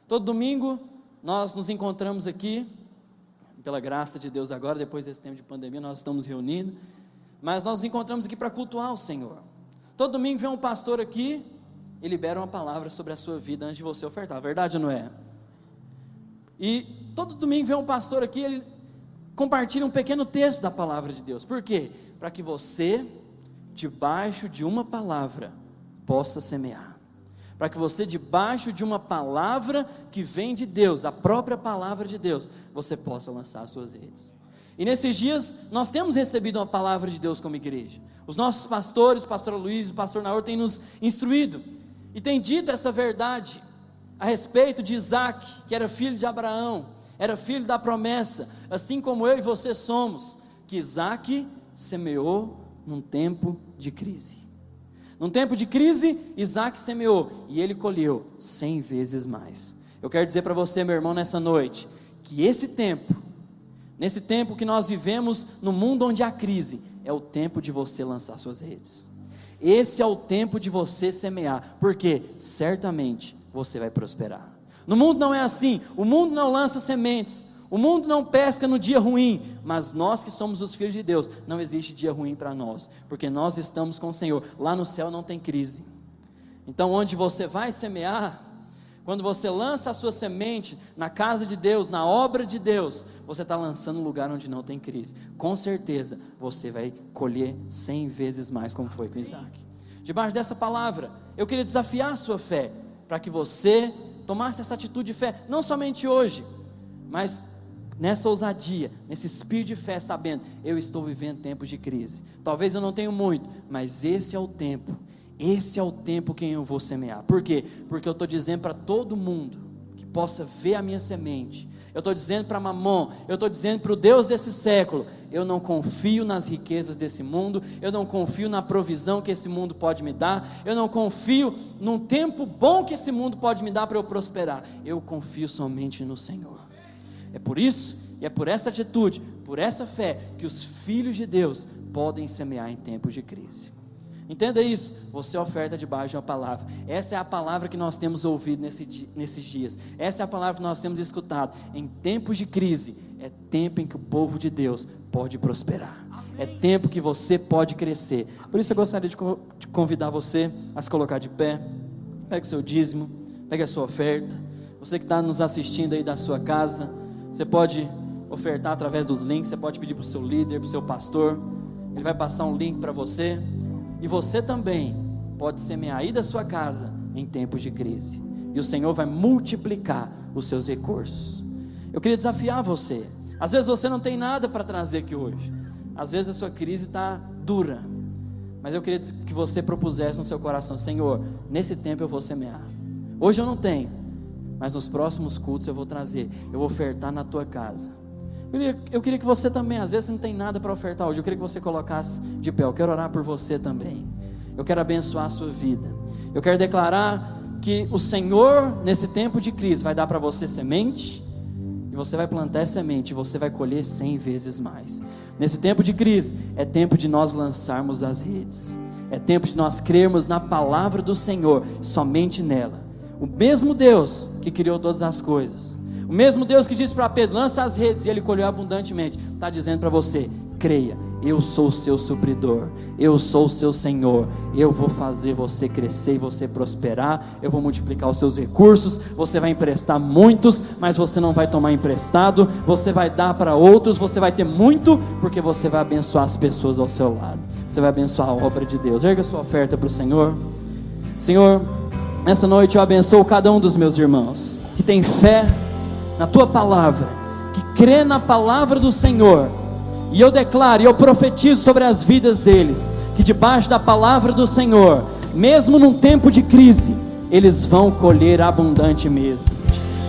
Todo domingo nós nos encontramos aqui, pela graça de Deus agora, depois desse tempo de pandemia, nós estamos reunindo, mas nós nos encontramos aqui para cultuar o Senhor. Todo domingo vem um pastor aqui e libera uma palavra sobre a sua vida antes de você ofertar, verdade ou não é? E todo domingo vem um pastor aqui, ele compartilha um pequeno texto da palavra de Deus. Por quê? Para que você, debaixo de uma palavra, possa semear. Para que você, debaixo de uma palavra que vem de Deus, a própria palavra de Deus, você possa lançar as suas redes. E nesses dias, nós temos recebido uma palavra de Deus como igreja. Os nossos pastores, o pastor Luiz, o pastor Naor, têm nos instruído, e têm dito essa verdade, a respeito de Isaac, que era filho de Abraão, era filho da promessa, assim como eu e você somos, que Isaac semeou num tempo de crise. Num tempo de crise, Isaac semeou, e ele colheu 100 vezes mais. Eu quero dizer para você, meu irmão, nessa noite, que nesse tempo que nós vivemos, no mundo onde há crise, é o tempo de você lançar suas redes. Esse é o tempo de você semear, porque certamente você vai prosperar. No mundo não é assim, o mundo não lança sementes, o mundo não pesca no dia ruim, mas nós que somos os filhos de Deus, não existe dia ruim para nós, porque nós estamos com o Senhor. Lá no céu não tem crise. Então onde você vai semear, quando você lança a sua semente na casa de Deus, na obra de Deus, você está lançando um lugar onde não tem crise. Com certeza você vai colher 100 vezes mais, como foi com Isaac. Debaixo dessa palavra, eu queria desafiar a sua fé, para que você tomasse essa atitude de fé, não somente hoje, mas nessa ousadia, nesse espírito de fé, sabendo, eu estou vivendo tempos de crise, talvez eu não tenha muito, mas esse é o tempo que eu vou semear. Por quê? Porque eu estou dizendo para todo mundo, que possa ver a minha semente, eu estou dizendo para Mamon, eu estou dizendo para o Deus desse século, eu não confio nas riquezas desse mundo, eu não confio na provisão que esse mundo pode me dar, eu não confio num tempo bom que esse mundo pode me dar para eu prosperar, eu confio somente no Senhor. É por isso, e é por essa atitude, por essa fé, que os filhos de Deus podem semear em tempos de crise. Entenda isso, você oferta debaixo de uma palavra. Essa é a palavra que nós temos ouvido nesses dias, essa é a palavra que nós temos escutado. Em tempos de crise, é tempo em que o povo de Deus pode prosperar, é tempo que você pode crescer. Por isso eu gostaria de convidar você a se colocar de pé. Pegue o seu dízimo, pegue a sua oferta. Você que está nos assistindo aí da sua casa, você pode ofertar através dos links, você pode pedir para o seu líder, para o seu pastor, ele vai passar um link para você. E você também pode semear aí da sua casa em tempos de crise, e o Senhor vai multiplicar os seus recursos. Eu queria desafiar você. Às vezes você não tem nada para trazer aqui hoje, às vezes a sua crise está dura, mas eu queria que você propusesse no seu coração: Senhor, nesse tempo eu vou semear. Hoje eu não tenho, mas nos próximos cultos eu vou trazer, eu vou ofertar na tua casa. Eu queria que você também, às vezes não tem nada para ofertar hoje, eu queria que você colocasse de pé. Eu quero orar por você também, eu quero abençoar a sua vida, eu quero declarar que o Senhor nesse tempo de crise vai dar para você semente, e você vai plantar essa semente, e você vai colher 100 vezes mais. Nesse tempo de crise, é tempo de nós lançarmos as redes, é tempo de nós crermos na palavra do Senhor, somente nela. O mesmo Deus que criou todas as coisas, o mesmo Deus que disse para Pedro: lança as redes, e ele colheu abundantemente, está dizendo para você: creia, eu sou o seu supridor, eu sou o seu Senhor, eu vou fazer você crescer e você prosperar, eu vou multiplicar os seus recursos, você vai emprestar muitos, mas você não vai tomar emprestado, você vai dar para outros, você vai ter muito, porque você vai abençoar as pessoas ao seu lado, você vai abençoar a obra de Deus. Erga sua oferta para o Senhor. Senhor, nessa noite eu abençoo cada um dos meus irmãos, que tem fé na tua palavra, que crê na palavra do Senhor, e eu declaro e eu profetizo sobre as vidas deles, que debaixo da palavra do Senhor, mesmo num tempo de crise, eles vão colher abundantemente,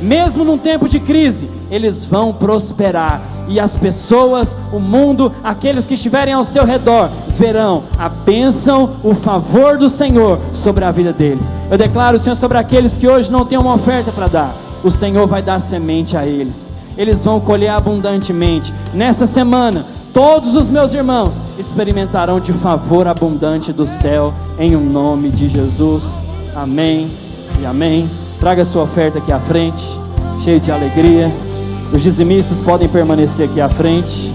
mesmo num tempo de crise, eles vão prosperar, e as pessoas, o mundo, aqueles que estiverem ao seu redor, verão a bênção, o favor do Senhor sobre a vida deles. Eu declaro, Senhor, sobre aqueles que hoje não têm uma oferta para dar, o Senhor vai dar semente a eles, eles vão colher abundantemente. Nessa semana, todos os meus irmãos experimentarão de favor abundante do céu, em o nome de Jesus. Amém e amém. traga sua oferta aqui à frente, cheio de alegria. Os dizimistas podem permanecer aqui à frente.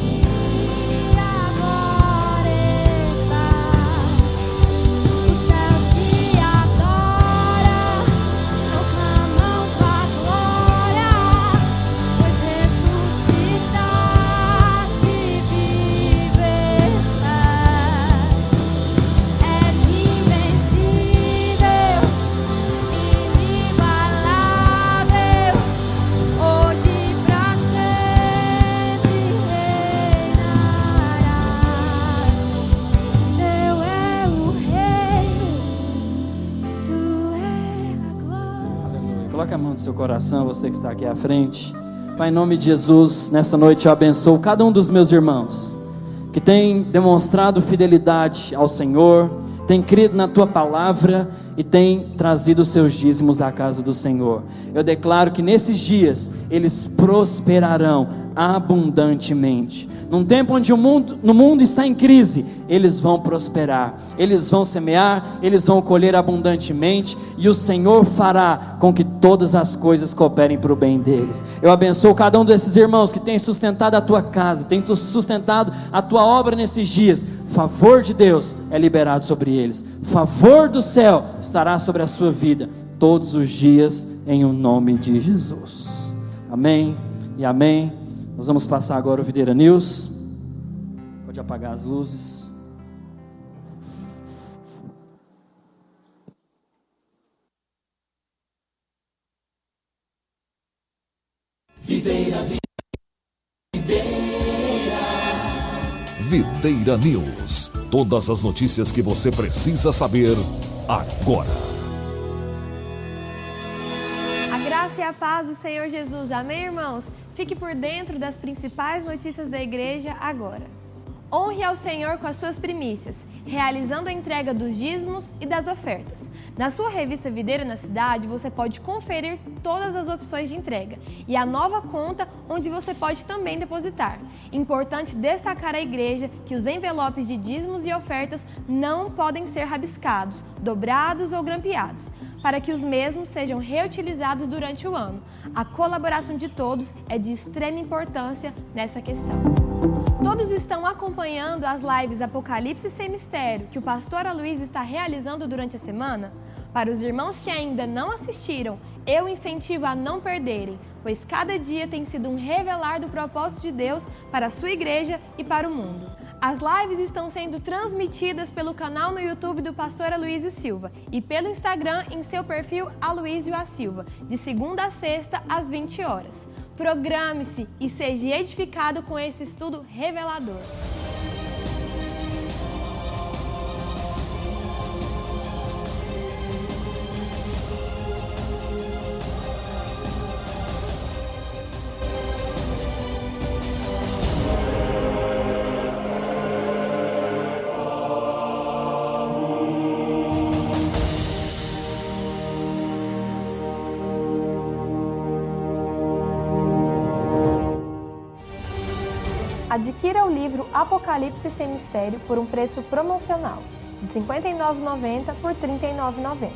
Coloque a mão no seu coração, você que está aqui à frente. Pai, em nome de Jesus, nessa noite eu abençoo cada um dos meus irmãos que tem demonstrado fidelidade ao Senhor, tem crido na Tua palavra e tem trazido os seus dízimos à casa do Senhor. Eu declaro que nesses dias eles prosperarão abundantemente. Num tempo onde no mundo está em crise, eles vão prosperar, eles vão semear, eles vão colher abundantemente, e o Senhor fará com que todas as coisas cooperem para o bem deles. Eu abençoo cada um desses irmãos que tem sustentado a tua casa, tem sustentado a tua obra nesses dias. Favor de Deus é liberado sobre eles, favor do céu estará sobre a sua vida todos os dias, em o nome de Jesus. Amém e amém. Nós vamos passar agora o Videira News. Pode apagar as luzes. Videira News. Todas as notícias que você precisa saber agora. A graça e a paz do Senhor Jesus. Amém, irmãos? Fique por dentro das principais notícias da igreja agora. Honre ao Senhor com as suas primícias, realizando a entrega dos dízimos e das ofertas. Na sua revista Videira na Cidade, você pode conferir todas as opções de entrega e a nova conta onde você pode também depositar. Importante destacar à igreja que os envelopes de dízimos e ofertas não podem ser rabiscados, dobrados ou grampeados, para que os mesmos sejam reutilizados durante o ano. A colaboração de todos é de extrema importância nessa questão. Todos estão acompanhando as lives Apocalipse Sem Mistério que o pastor Aloysio está realizando durante a semana? Para os irmãos que ainda não assistiram, eu incentivo a não perderem, pois cada dia tem sido um revelar do propósito de Deus para a sua igreja e para o mundo. As lives estão sendo transmitidas pelo canal no YouTube do pastor Aloysio Silva e pelo Instagram em seu perfil Aloysio A Silva, de segunda a sexta às 20 horas. Programe-se e seja edificado com esse estudo revelador. Adquira o livro Apocalipse Sem Mistério por um preço promocional de R$ 59,90 por R$ 39,90.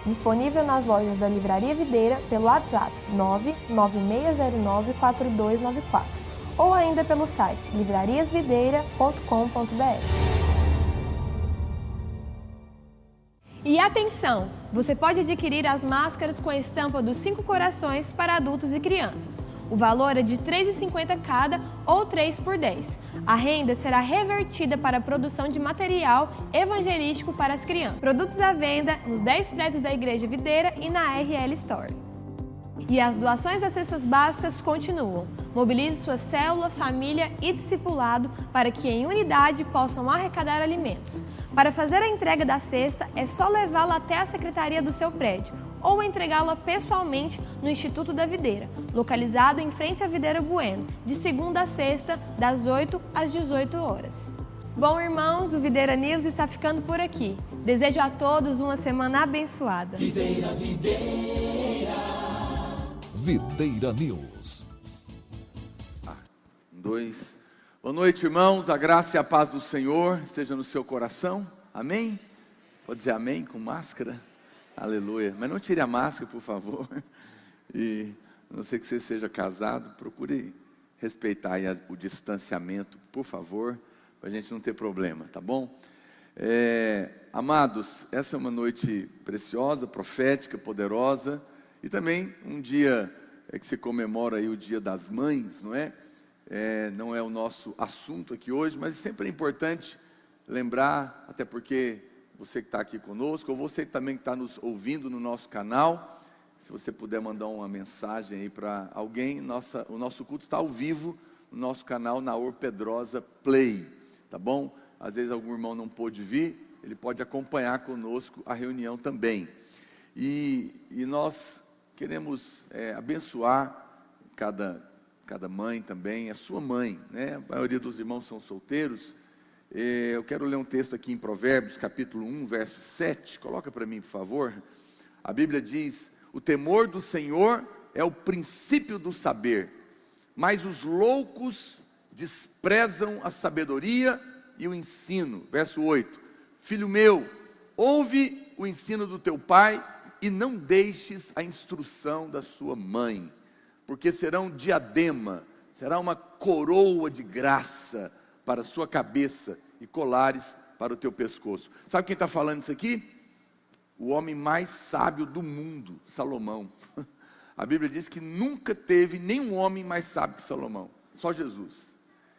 Disponível nas lojas da Livraria Videira pelo WhatsApp 996094294 ou ainda pelo site livrariasvideira.com.br. E atenção! Você pode adquirir as máscaras com a estampa dos 5 corações para adultos e crianças. O valor é de R$ 3,50 cada ou 3 por 10. A renda será revertida para a produção de material evangelístico para as crianças. Produtos à venda nos 10 prédios da Igreja Videira e na RL Store. E as doações das cestas básicas continuam. Mobilize sua célula, família e discipulado para que em unidade possam arrecadar alimentos. Para fazer a entrega da cesta, é só levá-la até a secretaria do seu prédio ou entregá-la pessoalmente no Instituto da Videira, localizado em frente à Videira Bueno, de segunda a sexta, das 8 às 18 horas. Bom, irmãos, o Videira News está ficando por aqui. Desejo a todos uma semana abençoada. Videira News. 2. Boa noite, irmãos. A graça e a paz do Senhor esteja no seu coração. Amém? Pode dizer amém com máscara? Aleluia. Mas não tire a máscara, por favor. E a não ser que você seja casado, procure respeitar aí o distanciamento, por favor, para a gente não ter problema, tá bom? Amados, essa é uma noite preciosa, profética, poderosa, e também um dia que se comemora aí o Dia das Mães, não é? Não é o nosso assunto aqui hoje, mas sempre é importante lembrar, até porque você que está aqui conosco, ou você também que está nos ouvindo no nosso canal, se você puder mandar uma mensagem aí para alguém, o nosso culto está ao vivo no nosso canal Naor Pedrosa Play, tá bom? Às vezes algum irmão não pôde vir, ele pode acompanhar conosco a reunião também. E nós queremos abençoar cada mãe também, a sua mãe, né? A maioria dos irmãos são solteiros. Eu quero ler um texto aqui em Provérbios, capítulo 1, verso 7, coloca para mim, por favor. A Bíblia diz: o temor do Senhor é o princípio do saber, mas os loucos desprezam a sabedoria e o ensino. Verso 8, filho meu, ouve o ensino do teu pai e não deixes a instrução da sua mãe, porque serão diadema, será uma coroa de graça para a sua cabeça e colares para o teu pescoço. Sabe quem está falando isso aqui? O homem mais sábio do mundo, Salomão. A Bíblia diz que nunca teve nenhum homem mais sábio que Salomão, só Jesus.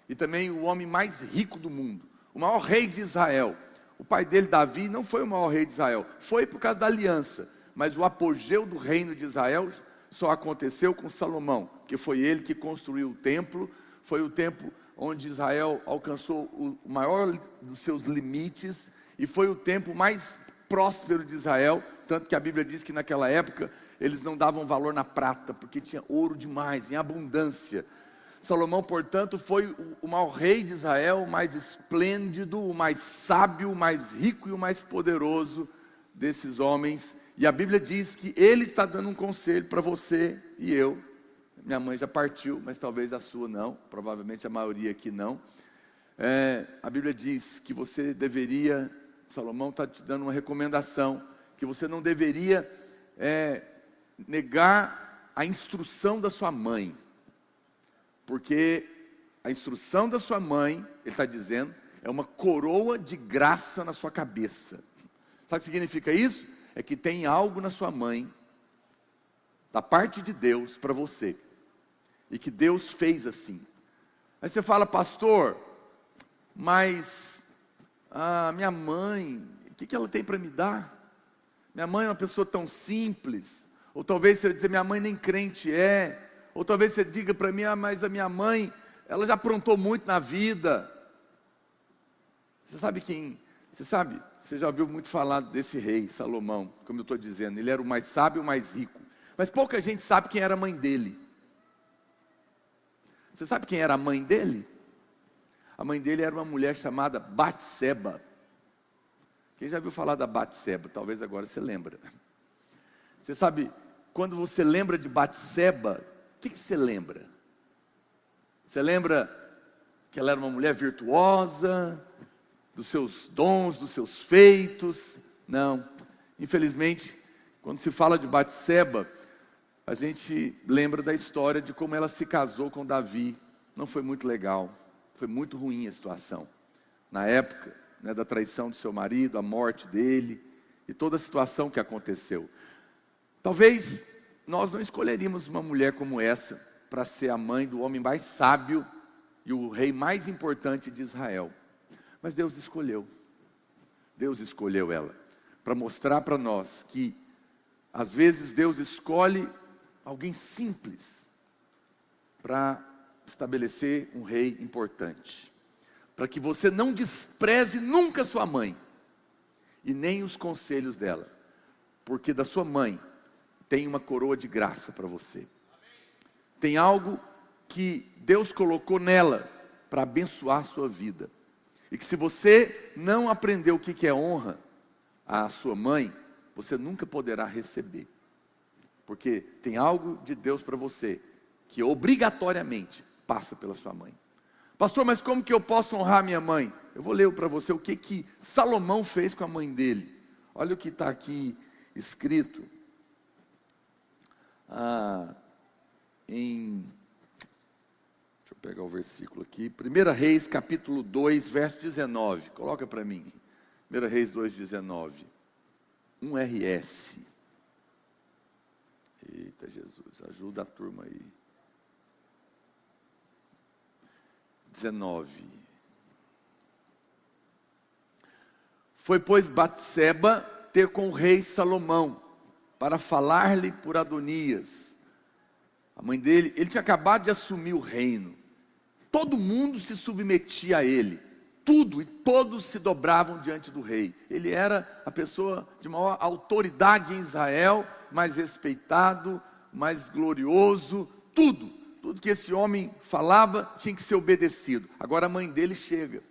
E também o homem mais rico do mundo, o maior rei de Israel. O pai dele, Davi, não foi o maior rei de Israel, foi por causa da aliança, mas o apogeu do reino de Israel só aconteceu com Salomão, porque foi ele que construiu o templo, foi o templo onde Israel alcançou o maior dos seus limites, e foi o tempo mais próspero de Israel, tanto que a Bíblia diz que naquela época eles não davam valor na prata, porque tinha ouro demais, em abundância. Salomão, portanto, foi o maior rei de Israel, o mais esplêndido, o mais sábio, o mais rico e o mais poderoso desses homens. E a Bíblia diz que ele está dando um conselho para você e eu. Minha mãe já partiu, mas talvez a sua não, provavelmente a maioria aqui não. A Bíblia diz que você deveria, Salomão está te dando uma recomendação, que você não deveria negar a instrução da sua mãe, porque a instrução da sua mãe, ele está dizendo, é uma coroa de graça na sua cabeça. Sabe o que significa isso? É que tem algo na sua mãe, da parte de Deus para você, e que Deus fez assim. Aí você fala, pastor, mas minha mãe, o que ela tem para me dar? Minha mãe é uma pessoa tão simples. Ou talvez você dizer, minha mãe nem crente é. Ou talvez você diga para mim, mas a minha mãe, ela já aprontou muito na vida. Você sabe quem? Você já ouviu muito falar desse rei, Salomão, como eu estou dizendo. Ele era o mais sábio e o mais rico. Mas pouca gente sabe quem era a mãe dele. Você sabe quem era a mãe dele? A mãe dele era uma mulher chamada Batseba. Quem já ouviu falar da Batseba? Talvez agora você lembra. Você sabe, quando você lembra de Batseba, o que você lembra? Você lembra que ela era uma mulher virtuosa, dos seus dons, dos seus feitos? Não. Infelizmente, quando se fala de Batseba, a gente lembra da história de como ela se casou com Davi. Não foi muito legal, foi muito ruim a situação. Na época, da traição do seu marido, a morte dele, e toda a situação que aconteceu. Talvez nós não escolheríamos uma mulher como essa, para ser a mãe do homem mais sábio, e o rei mais importante de Israel. Mas Deus escolheu ela, para mostrar para nós que, às vezes Deus escolhe alguém simples, para estabelecer um rei importante, para que você não despreze nunca sua mãe, e nem os conselhos dela, porque da sua mãe, tem uma coroa de graça para você, tem algo que Deus colocou nela, para abençoar a sua vida, e que se você não aprender o que é honra à sua mãe, você nunca poderá receber, porque tem algo de Deus para você, que obrigatoriamente passa pela sua mãe. Pastor, mas como que eu posso honrar minha mãe? Eu vou ler para você o que Salomão fez com a mãe dele. Olha o que está aqui escrito deixa eu pegar o versículo aqui, 1 Reis capítulo 2, verso 19, coloca para mim, 1 Reis 2, 19, 1 RS, eita Jesus, ajuda a turma aí, 19, foi pois Batseba ter com o rei Salomão, para falar-lhe por Adonias, a mãe dele. Ele tinha acabado de assumir o reino, todo mundo se submetia a ele, tudo e todos se dobravam diante do rei. Ele era a pessoa de maior autoridade em Israel, mais respeitado, mais glorioso, tudo que esse homem falava tinha que ser obedecido. Agora a mãe dele chega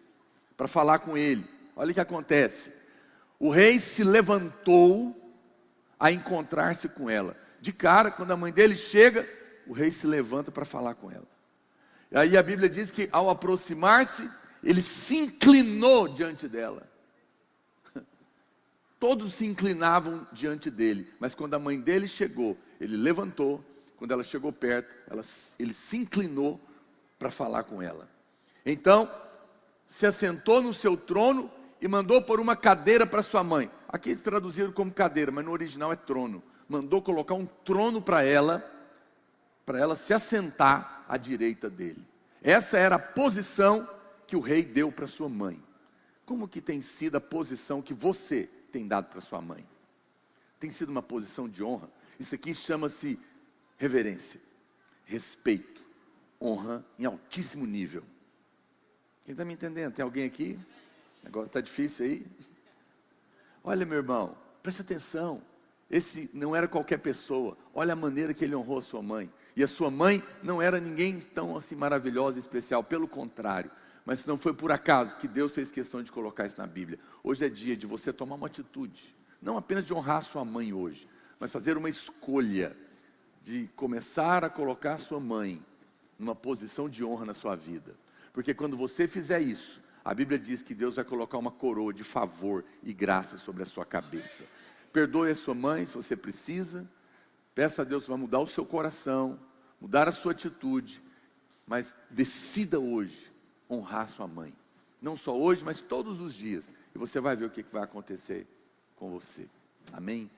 para falar com ele. Olha o que acontece, o rei se levantou a encontrar-se com ela. De cara, quando a mãe dele chega, o rei se levanta para falar com ela. E aí a Bíblia diz que ao aproximar-se, ele se inclinou diante dela. Todos se inclinavam diante dele, mas quando a mãe dele chegou, ele levantou. Quando ela chegou perto, ele se inclinou para falar com ela. Então, se assentou no seu trono e mandou pôr uma cadeira para sua mãe. Aqui eles traduziram como cadeira, mas no original é trono. Mandou colocar um trono para ela se assentar à direita dele. Essa era a posição que o rei deu para sua mãe. Como que tem sido a posição que você tem dado para sua mãe? Tem sido uma posição de honra? Isso aqui chama-se reverência, respeito, honra em altíssimo nível. Quem está me entendendo? Tem alguém aqui? O negócio está difícil aí? Olha, meu irmão, preste atenção. Esse não era qualquer pessoa. Olha a maneira que ele honrou a sua mãe. E a sua mãe não era ninguém tão assim maravilhosa e especial. Pelo contrário. Mas não foi por acaso que Deus fez questão de colocar isso na Bíblia. Hoje é dia de você tomar uma atitude. Não apenas de honrar a sua mãe hoje, mas fazer uma escolha de começar a colocar a sua mãe numa posição de honra na sua vida. Porque quando você fizer isso, a Bíblia diz que Deus vai colocar uma coroa de favor e graça sobre a sua cabeça. Perdoe a sua mãe se você precisa. Peça a Deus para mudar o seu coração, mudar a sua atitude. Mas decida hoje honrar sua mãe. Não só hoje, mas todos os dias. E você vai ver o que vai acontecer com você. Amém?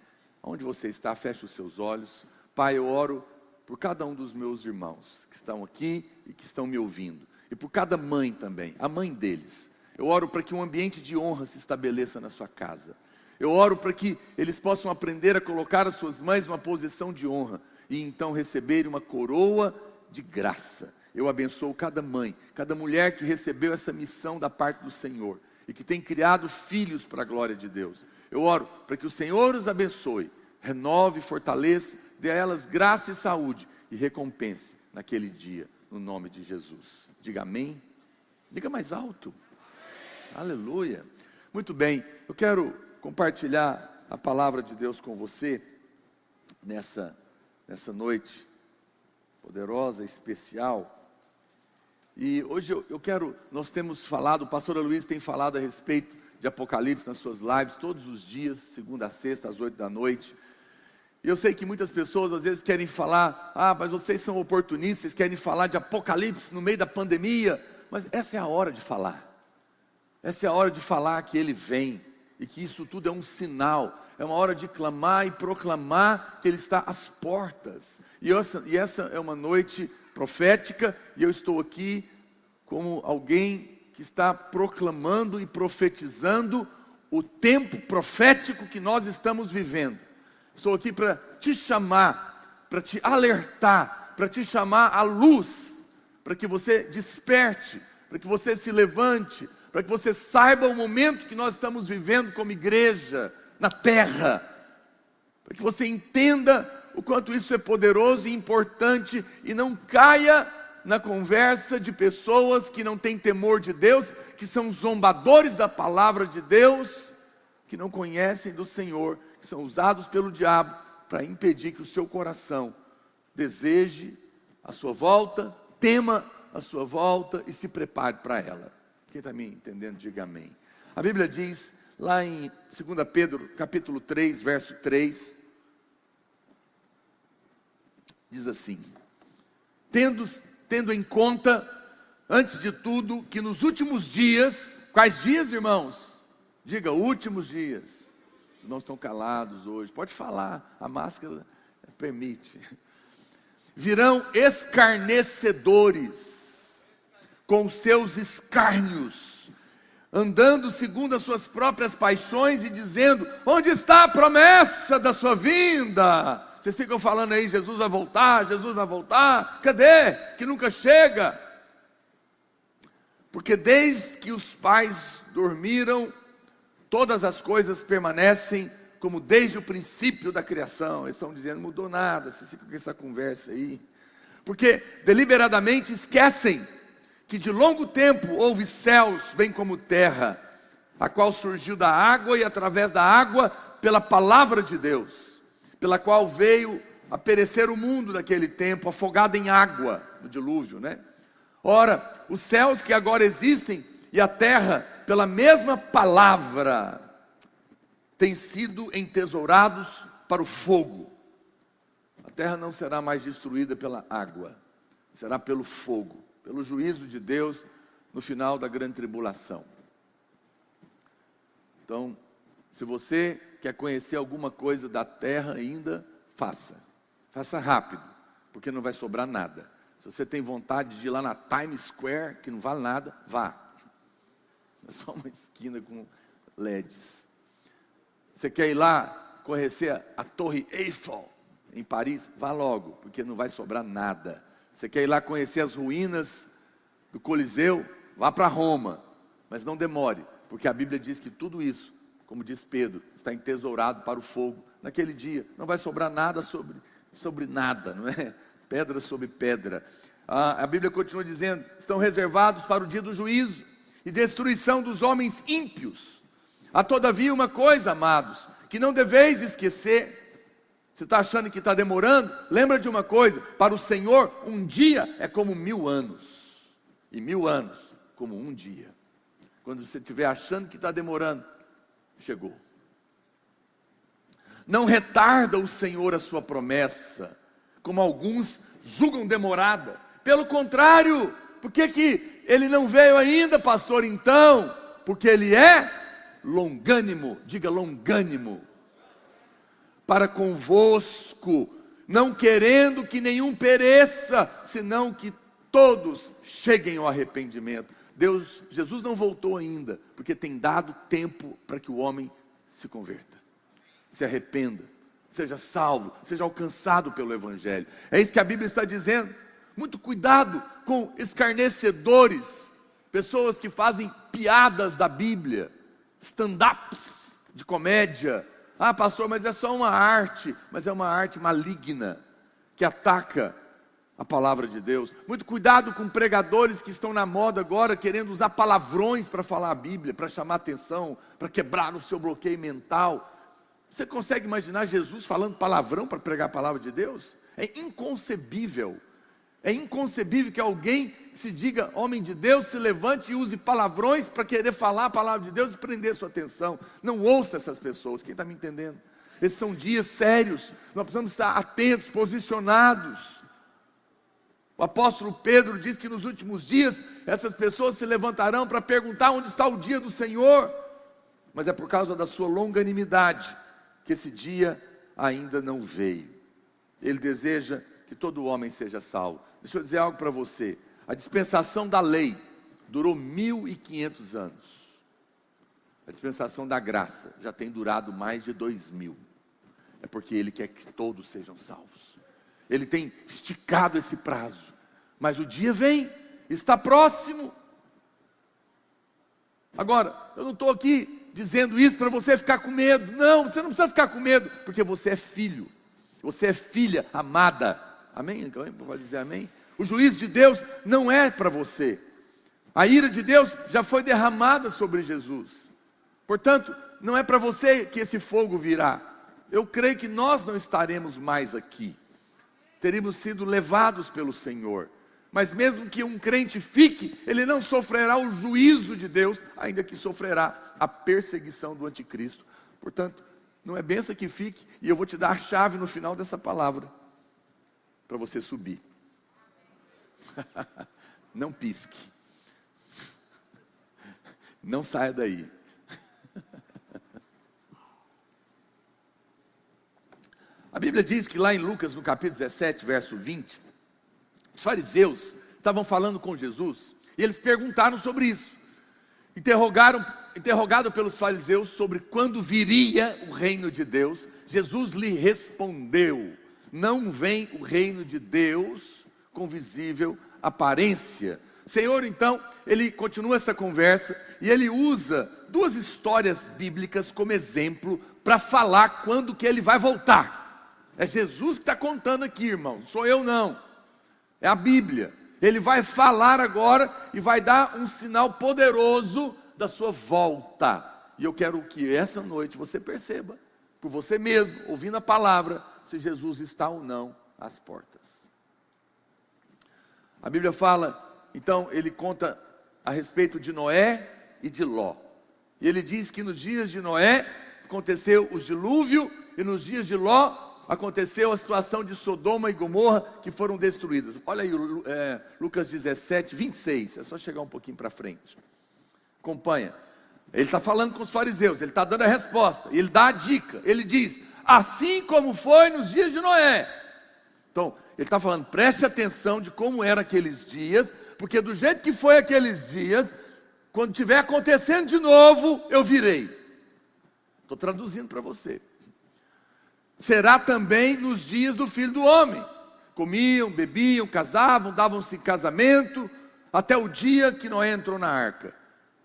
Onde você está, feche os seus olhos. Pai, eu oro por cada um dos meus irmãos que estão aqui e que estão me ouvindo. E por cada mãe também, a mãe deles. Eu oro para que um ambiente de honra se estabeleça na sua casa. Eu oro para que eles possam aprender a colocar as suas mães numa posição de honra. E então receberem uma coroa de graça. Eu abençoo cada mãe, cada mulher que recebeu essa missão da parte do Senhor. E que tem criado filhos para a glória de Deus. Eu oro para que o Senhor os abençoe, renove, fortaleça, dê a elas graça e saúde. E recompense naquele dia, no nome de Jesus. Diga amém. Diga mais alto. Aleluia. Muito bem, eu quero compartilhar a palavra de Deus com você nessa noite poderosa, especial. E hoje eu quero, nós temos falado, o pastor Luiz tem falado a respeito de Apocalipse nas suas lives, todos os dias, segunda a sexta, às 8 da noite. E eu sei que muitas pessoas às vezes querem falar, mas vocês são oportunistas, querem falar de Apocalipse no meio da pandemia. Mas essa é a hora de falar. Essa é a hora de falar que Ele vem. E que isso tudo é um sinal. É uma hora de clamar e proclamar que Ele está às portas. E essa é uma noite profética. E eu estou aqui como alguém que está proclamando e profetizando o tempo profético que nós estamos vivendo. Estou aqui para te chamar, para te alertar, para te chamar à luz, para que você desperte, para que você se levante, para que você saiba o momento que nós estamos vivendo como igreja na terra, para que você entenda o quanto isso é poderoso e importante e não caia na conversa de pessoas que não têm temor de Deus, que são zombadores da palavra de Deus, que não conhecem do Senhor, que são usados pelo diabo para impedir que o seu coração deseje a sua volta, tema a sua volta e se prepare para ela. Quem está me entendendo, diga amém. A Bíblia diz lá em 2 Pedro, capítulo 3, verso 3, diz assim: tendo em conta, antes de tudo, que nos últimos dias, quais dias, irmãos? Diga, últimos dias. Não estão calados hoje, pode falar, a máscara permite. Virão escarnecedores, com seus escárnios, andando segundo as suas próprias paixões e dizendo: onde está a promessa da sua vinda? Vocês ficam falando aí, Jesus vai voltar, cadê? Que nunca chega. Porque desde que os pais dormiram, todas as coisas permanecem como desde o princípio da criação. Eles estão dizendo, não mudou nada, vocês ficam com essa conversa aí. Porque deliberadamente esquecem que de longo tempo houve céus, bem como terra, a qual surgiu da água e através da água pela palavra de Deus, pela qual veio a perecer o mundo daquele tempo, afogado em água, no dilúvio, né? Ora, os céus que agora existem e a terra, pela mesma palavra, têm sido entesourados para o fogo. A terra não será mais destruída pela água, será pelo fogo, pelo juízo de Deus no final da grande tribulação. Então, se você quer conhecer alguma coisa da terra ainda, faça rápido, porque não vai sobrar nada. Se você tem vontade de ir lá na Times Square, que não vale nada, vá. É só uma esquina com LEDs. Você quer ir lá conhecer a Torre Eiffel em Paris? Vá logo, porque não vai sobrar nada. Você quer ir lá conhecer as ruínas do Coliseu? Vá para Roma, mas não demore, porque a Bíblia diz que tudo isso, como diz Pedro, está entesourado para o fogo. Naquele dia não vai sobrar nada sobre nada, não é? Pedra sobre pedra. A Bíblia continua dizendo, estão reservados para o dia do juízo e destruição dos homens ímpios. Há todavia uma coisa, amados, que não deveis esquecer. Você está achando que está demorando? Lembra de uma coisa, para o Senhor um dia é como 1000 anos, e 1000 anos como um dia. Quando você estiver achando que está demorando, chegou. Não retarda o Senhor a sua promessa, como alguns julgam demorada. Pelo contrário, por que Ele não veio ainda, pastor? Então, porque Ele é longânimo, diga longânimo, para convosco, não querendo que nenhum pereça, senão que todos cheguem ao arrependimento. Jesus não voltou ainda, porque tem dado tempo para que o homem se converta, se arrependa, seja salvo, seja alcançado pelo Evangelho. É isso que a Bíblia está dizendo. Muito cuidado com escarnecedores, pessoas que fazem piadas da Bíblia, stand-ups de comédia. Ah, pastor, mas é só uma arte. Mas é uma arte maligna, que ataca a palavra de Deus. Muito cuidado com pregadores que estão na moda agora, querendo usar palavrões para falar a Bíblia, para chamar atenção, para quebrar o seu bloqueio mental. Você consegue imaginar Jesus falando palavrão para pregar a palavra de Deus? É inconcebível. É inconcebível que alguém se diga homem de Deus, se levante e use palavrões para querer falar a palavra de Deus e prender sua atenção. Não ouça essas pessoas, quem está me entendendo? Esses são dias sérios, nós precisamos estar atentos, posicionados. O apóstolo Pedro diz que nos últimos dias, essas pessoas se levantarão para perguntar onde está o dia do Senhor. Mas é por causa da sua longanimidade que esse dia ainda não veio. Ele deseja que todo homem seja salvo. Deixa eu dizer algo para você. A dispensação da lei durou 1500 anos. A dispensação da graça já tem durado mais de 2000. É porque Ele quer que todos sejam salvos. Ele tem esticado esse prazo. Mas o dia vem, está próximo. Agora, eu não estou aqui dizendo isso para você ficar com medo. Não, você não precisa ficar com medo, porque você é filho. Você é filha amada. Amém? Pode dizer amém? O juízo de Deus não é para você. A ira de Deus já foi derramada sobre Jesus. Portanto, não é para você que esse fogo virá. Eu creio que nós não estaremos mais aqui. Teríamos sido levados pelo Senhor. Mas mesmo que um crente fique, ele não sofrerá o juízo de Deus, ainda que sofrerá a perseguição do anticristo. Portanto, não é benção que fique, e eu vou te dar a chave no final dessa palavra, para você subir. Não pisque. Não saia daí. A Bíblia diz que lá em Lucas, no capítulo 17, verso 20, os fariseus estavam falando com Jesus, e eles perguntaram sobre isso. Interrogado pelos fariseus sobre quando viria o reino de Deus, Jesus lhe respondeu: não vem o reino de Deus com visível aparência. O Senhor, então, ele continua essa conversa, e ele usa duas histórias bíblicas como exemplo, para falar quando que ele vai voltar. É Jesus que está contando aqui, irmão, não sou eu não, é a Bíblia. Ele vai falar agora, e vai dar um sinal poderoso da sua volta. E eu quero que essa noite você perceba, por você mesmo, ouvindo a palavra, se Jesus está ou não às portas. A Bíblia fala, então ele conta a respeito de Noé e de Ló. E ele diz que nos dias de Noé aconteceu o dilúvio, e nos dias de Ló aconteceu a situação de Sodoma e Gomorra, que foram destruídas. Olha aí, Lucas 17, 26, é só chegar um pouquinho para frente. Acompanha. Ele está falando com os fariseus, ele está dando a resposta, e ele dá a dica. Ele diz: assim como foi nos dias de Noé. Então, ele está falando, preste atenção de como eram aqueles dias, porque do jeito que foi aqueles dias, quando estiver acontecendo de novo, eu virei. Estou traduzindo para você. Será também nos dias do Filho do Homem. Comiam, bebiam, casavam, davam-se casamento, até o dia que Noé entrou na arca.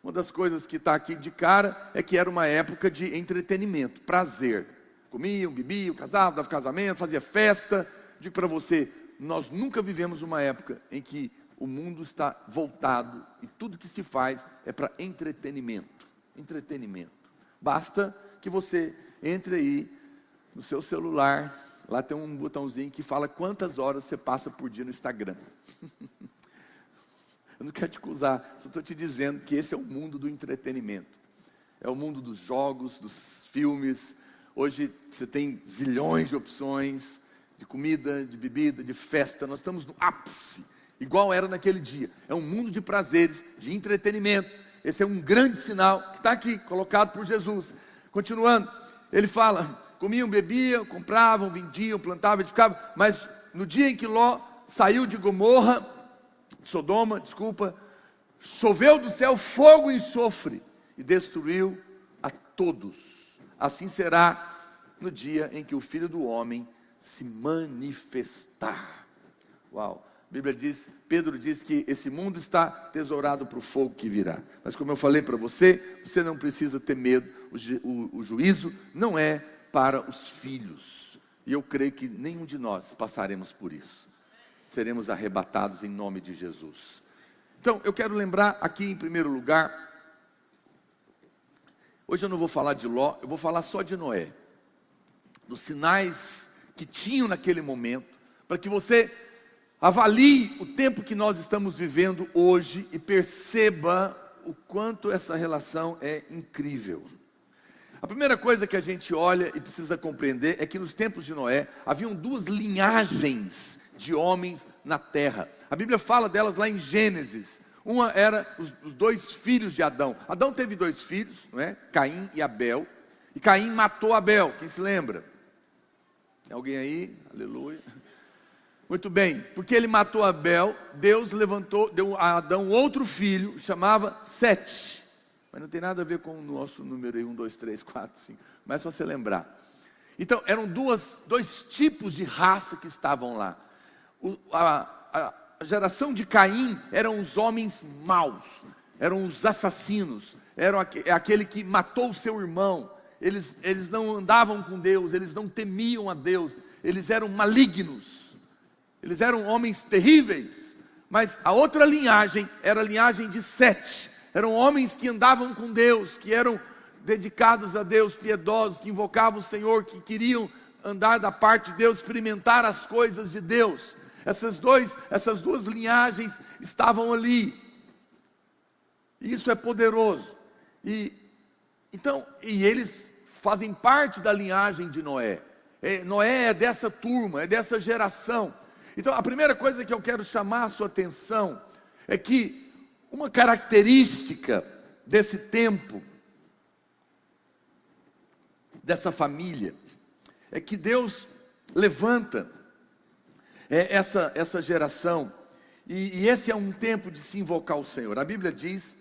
Uma das coisas que está aqui de cara é que era uma época de entretenimento, prazer. Comiam, bebiam, casavam, davam casamento, fazia festa. Digo para você, nós nunca vivemos uma época em que o mundo está voltado e tudo que se faz é para entretenimento. Entretenimento. Basta que você entre aí no seu celular, lá tem um botãozinho que fala quantas horas você passa por dia no Instagram. Eu não quero te acusar, só estou te dizendo que esse é o mundo do entretenimento. É o mundo dos jogos, dos filmes. Hoje você tem zilhões de opções de comida, de bebida, de festa. Nós estamos no ápice, igual era naquele dia. É um mundo de prazeres, de entretenimento. Esse é um grande sinal que está aqui, colocado por Jesus. Continuando, ele fala: comiam, bebiam, compravam, vendiam, plantavam, edificavam. Mas no dia em que Ló saiu de Sodoma, choveu do céu fogo e enxofre e destruiu a todos. Assim será no dia em que o Filho do Homem se manifestar. Uau! A Bíblia diz, Pedro diz que esse mundo está tesourado para o fogo que virá. Mas como eu falei para você, você não precisa ter medo. O juízo não é para os filhos. E eu creio que nenhum de nós passaremos por isso. Seremos arrebatados em nome de Jesus. Então, eu quero lembrar aqui em primeiro lugar, hoje eu não vou falar de Ló, eu vou falar só de Noé. Dos sinais que tinham naquele momento, para que você avalie o tempo que nós estamos vivendo hoje e perceba o quanto essa relação é incrível. A primeira coisa que a gente olha e precisa compreender é que nos tempos de Noé haviam duas linhagens de homens na terra. A Bíblia fala delas lá em Gênesis. Uma era os dois filhos de Adão. Adão teve dois filhos, não é? Caim e Abel. E Caim matou Abel, quem se lembra? Tem alguém aí? Aleluia. Muito bem, porque ele matou Abel, Deus deu a Adão outro filho, chamava Sete. Mas não tem nada a ver com o nosso número aí, 1, 2, 3, 4, 5. Mas é só você lembrar. Então, eram dois tipos de raça que estavam lá. A geração de Caim eram os homens maus, eram os assassinos, eram aquele que matou o seu irmão. Eles não andavam com Deus, eles não temiam a Deus, eles eram malignos. Eles eram homens terríveis. Mas a outra linhagem era a linhagem de Sete. Eram homens que andavam com Deus, que eram dedicados a Deus, piedosos, que invocavam o Senhor, que queriam andar da parte de Deus, experimentar as coisas de Deus. essas duas linhagens estavam ali. Isso é poderoso. E eles fazem parte da linhagem de Noé. Noé é dessa turma, é dessa geração. Então a primeira coisa que eu quero chamar a sua atenção é que uma característica desse tempo, dessa família, é que Deus levanta essa geração, e esse é um tempo de se invocar o Senhor. A Bíblia diz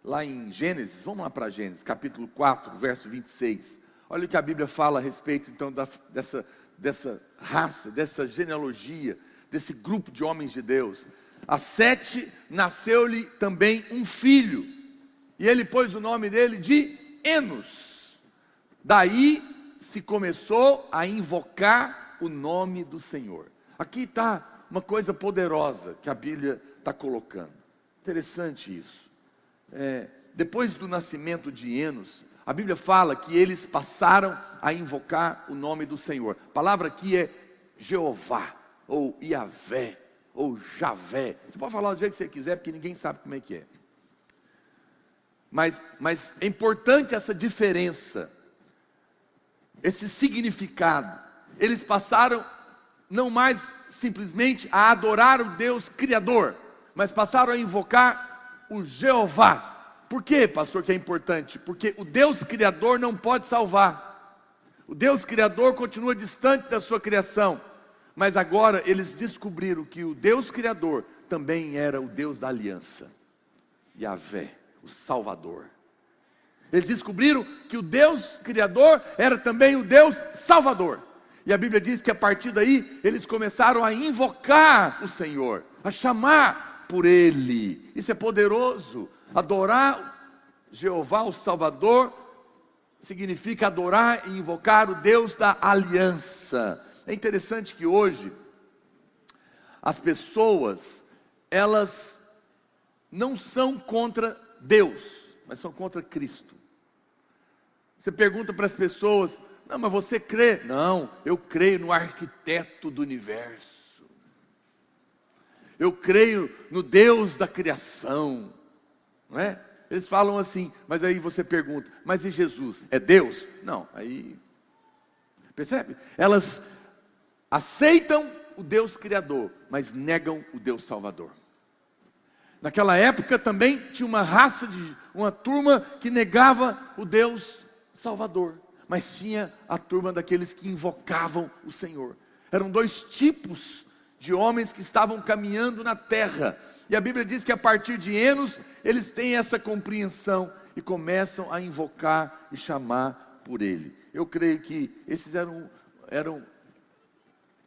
lá em Gênesis, vamos lá para Gênesis, capítulo 4, verso 26. Olha o que a Bíblia fala a respeito então dessa raça, dessa genealogia, desse grupo de homens de Deus. A Sete nasceu-lhe também um filho, e ele pôs o nome dele de Enos. Daí se começou a invocar o nome do Senhor. Aqui está uma coisa poderosa que a Bíblia está colocando. Interessante isso. Depois do nascimento de Enos, a Bíblia fala que eles passaram a invocar o nome do Senhor. A palavra aqui é Jeová, ou Iavé, ou Javé. Você pode falar do jeito que você quiser, porque ninguém sabe como é que é. Mas é importante essa diferença, esse significado. Eles passaram não mais simplesmente a adorar o Deus Criador, mas passaram a invocar o Jeová. Por quê, pastor, que é importante? Porque o Deus Criador não pode salvar. O Deus Criador continua distante da sua criação. Mas agora eles descobriram que o Deus Criador também era o Deus da aliança. Yahvé, o Salvador. Eles descobriram que o Deus Criador era também o Deus Salvador. E a Bíblia diz que a partir daí eles começaram a invocar o Senhor, a chamar por Ele. Isso é poderoso. Adorar Jeová, o Salvador, significa adorar e invocar o Deus da aliança. É interessante que hoje as pessoas, elas não são contra Deus, mas são contra Cristo. Você pergunta para as pessoas: não, mas você crê? Não, eu creio no arquiteto do universo. Eu creio no Deus da criação. Não é? Eles falam assim, mas aí você pergunta: mas e Jesus? É Deus? Não, aí... Percebe? Elas aceitam o Deus Criador, mas negam o Deus Salvador. Naquela época também tinha uma turma que negava o Deus Salvador, mas tinha a turma daqueles que invocavam o Senhor. Eram dois tipos de homens que estavam caminhando na terra. E a Bíblia diz que a partir de Enos, eles têm essa compreensão e começam a invocar e chamar por Ele. Eu creio que esses eram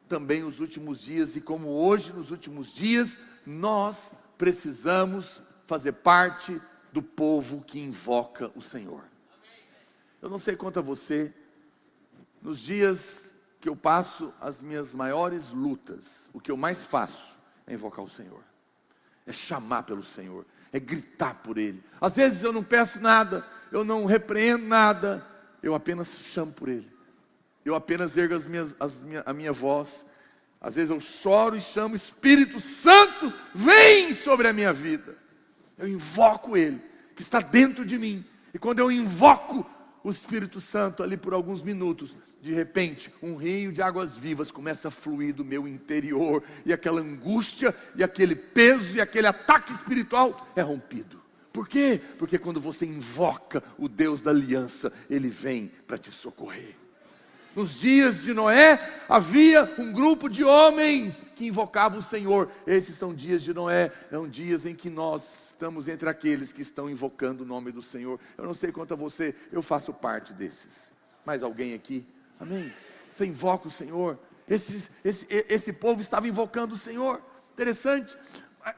também os últimos dias, e como hoje, nos últimos dias, nós precisamos fazer parte do povo que invoca o Senhor. Eu não sei quanto a você, nos dias que eu passo as minhas maiores lutas, o que eu mais faço é invocar o Senhor, é chamar pelo Senhor, é gritar por Ele. Às vezes eu não peço nada, eu não repreendo nada, eu apenas chamo por Ele. Eu apenas ergo a minha voz. Às vezes eu choro e chamo: Espírito Santo, vem sobre a minha vida. Eu invoco Ele, que está dentro de mim. E quando eu invoco o Espírito Santo ali por alguns minutos, de repente um rio de águas vivas começa a fluir do meu interior, e aquela angústia, e aquele peso, e aquele ataque espiritual é rompido. Por quê? Porque quando você invoca o Deus da aliança, Ele vem para te socorrer. Nos dias de Noé, havia um grupo de homens que invocavam o Senhor. Esses são dias de Noé, são dias em que nós estamos entre aqueles que estão invocando o nome do Senhor. Eu não sei quanto a você, eu faço parte desses. Mais alguém aqui? Amém? Você invoca o Senhor? Esse povo estava invocando o Senhor. Interessante.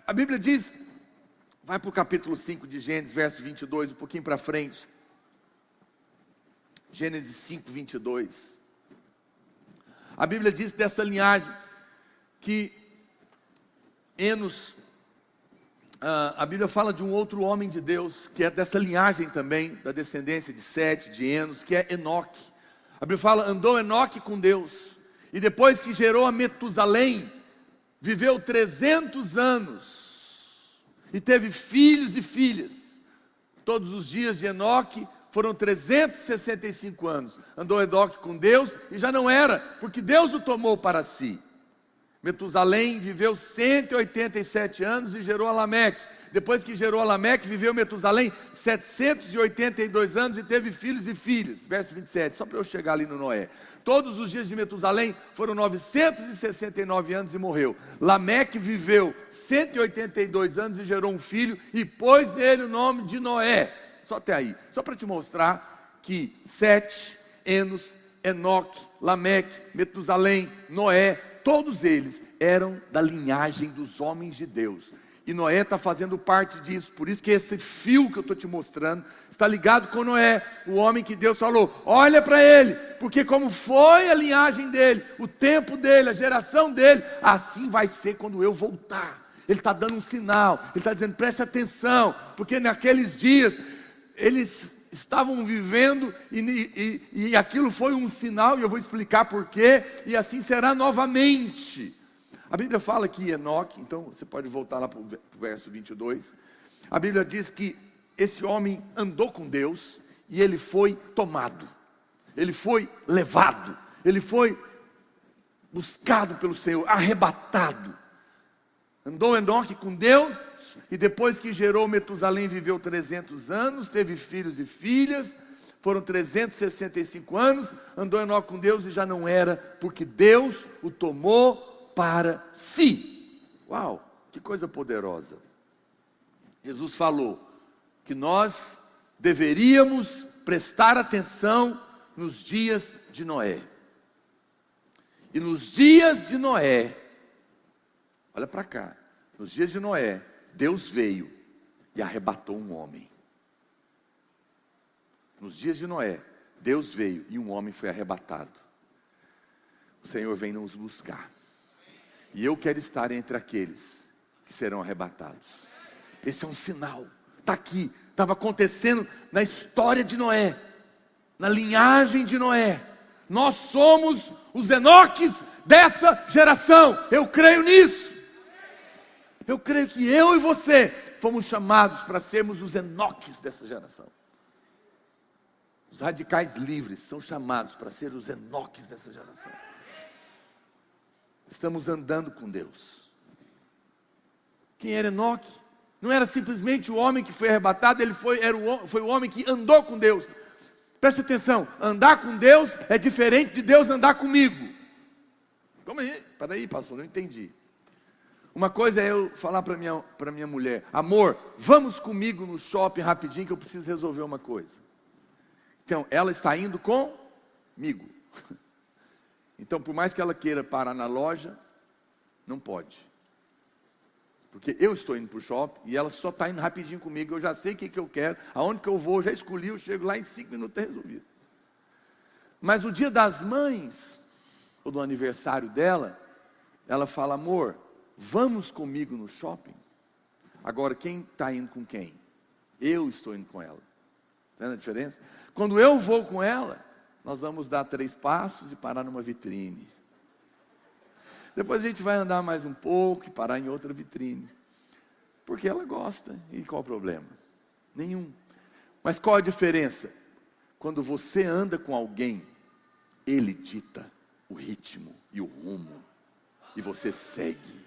A Bíblia diz, vai para o capítulo 5 de Gênesis, verso 22, um pouquinho para frente. Gênesis 5, 22. A Bíblia diz dessa linhagem que Enos, a Bíblia fala de um outro homem de Deus, que é dessa linhagem também, da descendência de Sete, de Enos, que é Enoque. A Bíblia fala: andou Enoque com Deus, E depois que gerou a Metusalém, viveu 300 anos. E teve filhos e filhas. Todos os dias de Enoque foram 365 anos. Andou Enoque com Deus e já não era, porque Deus o tomou para si. Metusalém viveu 187 anos e gerou a Lameque. Depois que gerou a Lameque, viveu Metusalém 782 anos e teve filhos e filhas. Verso 27, só para eu chegar ali no Noé. Todos os dias de Metusalém foram 969 anos e morreu. Lameque viveu 182 anos e gerou um filho e pôs nele o nome de Noé. Só até aí, só para te mostrar que Sete, Enos, Enoque, Lameque, Metusalém, Noé, todos eles eram da linhagem dos homens de Deus. E Noé está fazendo parte disso. Por isso que esse fio que eu estou te mostrando está ligado com Noé, o homem que Deus falou, olha para ele, porque como foi a linhagem dele, o tempo dele, a geração dele, assim vai ser quando eu voltar. Ele está dando um sinal, ele está dizendo, preste atenção, porque naqueles dias eles estavam vivendo e aquilo foi um sinal, e eu vou explicar porquê, e assim será novamente. A Bíblia fala que Enoque, então você pode voltar lá para o verso 22, a Bíblia diz que esse homem andou com Deus e ele foi tomado, ele foi levado, ele foi buscado pelo Senhor, arrebatado. Andou Enoque com Deus e depois que gerou Metusalém viveu 300 anos, teve filhos e filhas, foram 365 anos, andou Enoque com Deus e já não era, porque Deus o tomou para si. Uau, que coisa poderosa. Jesus falou que nós deveríamos prestar atenção nos dias de Noé. E nos dias de Noé, olha para cá, nos dias de Noé, Deus veio e arrebatou um homem. Nos dias de Noé, Deus veio e um homem foi arrebatado. O Senhor vem nos buscar. E eu quero estar entre aqueles que serão arrebatados. Esse é um sinal. Está aqui. Estava acontecendo na história de Noé. Na linhagem de Noé. Nós somos os Enoques dessa geração. Eu creio nisso. Eu creio que eu e você fomos chamados para sermos os Enoques dessa geração. Os radicais livres são chamados para ser os Enoques dessa geração. Estamos andando com Deus. Quem era Enoque? Não era simplesmente o homem que foi arrebatado, ele foi o homem que andou com Deus. Preste atenção, andar com Deus é diferente de Deus andar comigo. Como aí? Peraí, pastor, não entendi. Uma coisa é eu falar para minha mulher, amor, vamos comigo no shopping rapidinho que eu preciso resolver uma coisa. Então, ela está indo comigo. Então, por mais que ela queira parar na loja, não pode. Porque eu estou indo para o shopping e ela só está indo rapidinho comigo. Eu já sei o que eu quero, aonde que eu vou, eu já escolhi, eu chego lá em 5 minutos está resolvido. Mas no dia das mães, ou do aniversário dela, ela fala, amor, vamos comigo no shopping? Agora, quem está indo com quem? Eu estou indo com ela. Está vendo a diferença? Quando eu vou com ela, nós vamos dar 3 passos e parar numa vitrine. Depois a gente vai andar mais um pouco e parar em outra vitrine. Porque ela gosta. E qual o problema? Nenhum. Mas qual a diferença? Quando você anda com alguém, ele dita o ritmo e o rumo. E você segue.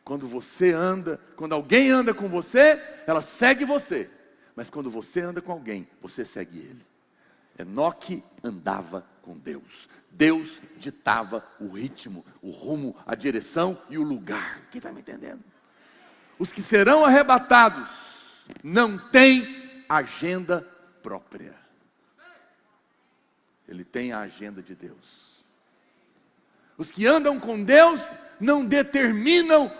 Quando alguém anda com você, ela segue você. Mas quando você anda com alguém, você segue ele. Enoque andava com Deus. Deus ditava o ritmo, o rumo, a direção e o lugar. Quem está me entendendo? Os que serão arrebatados não têm agenda própria. Ele tem a agenda de Deus. Os que andam com Deus não determinam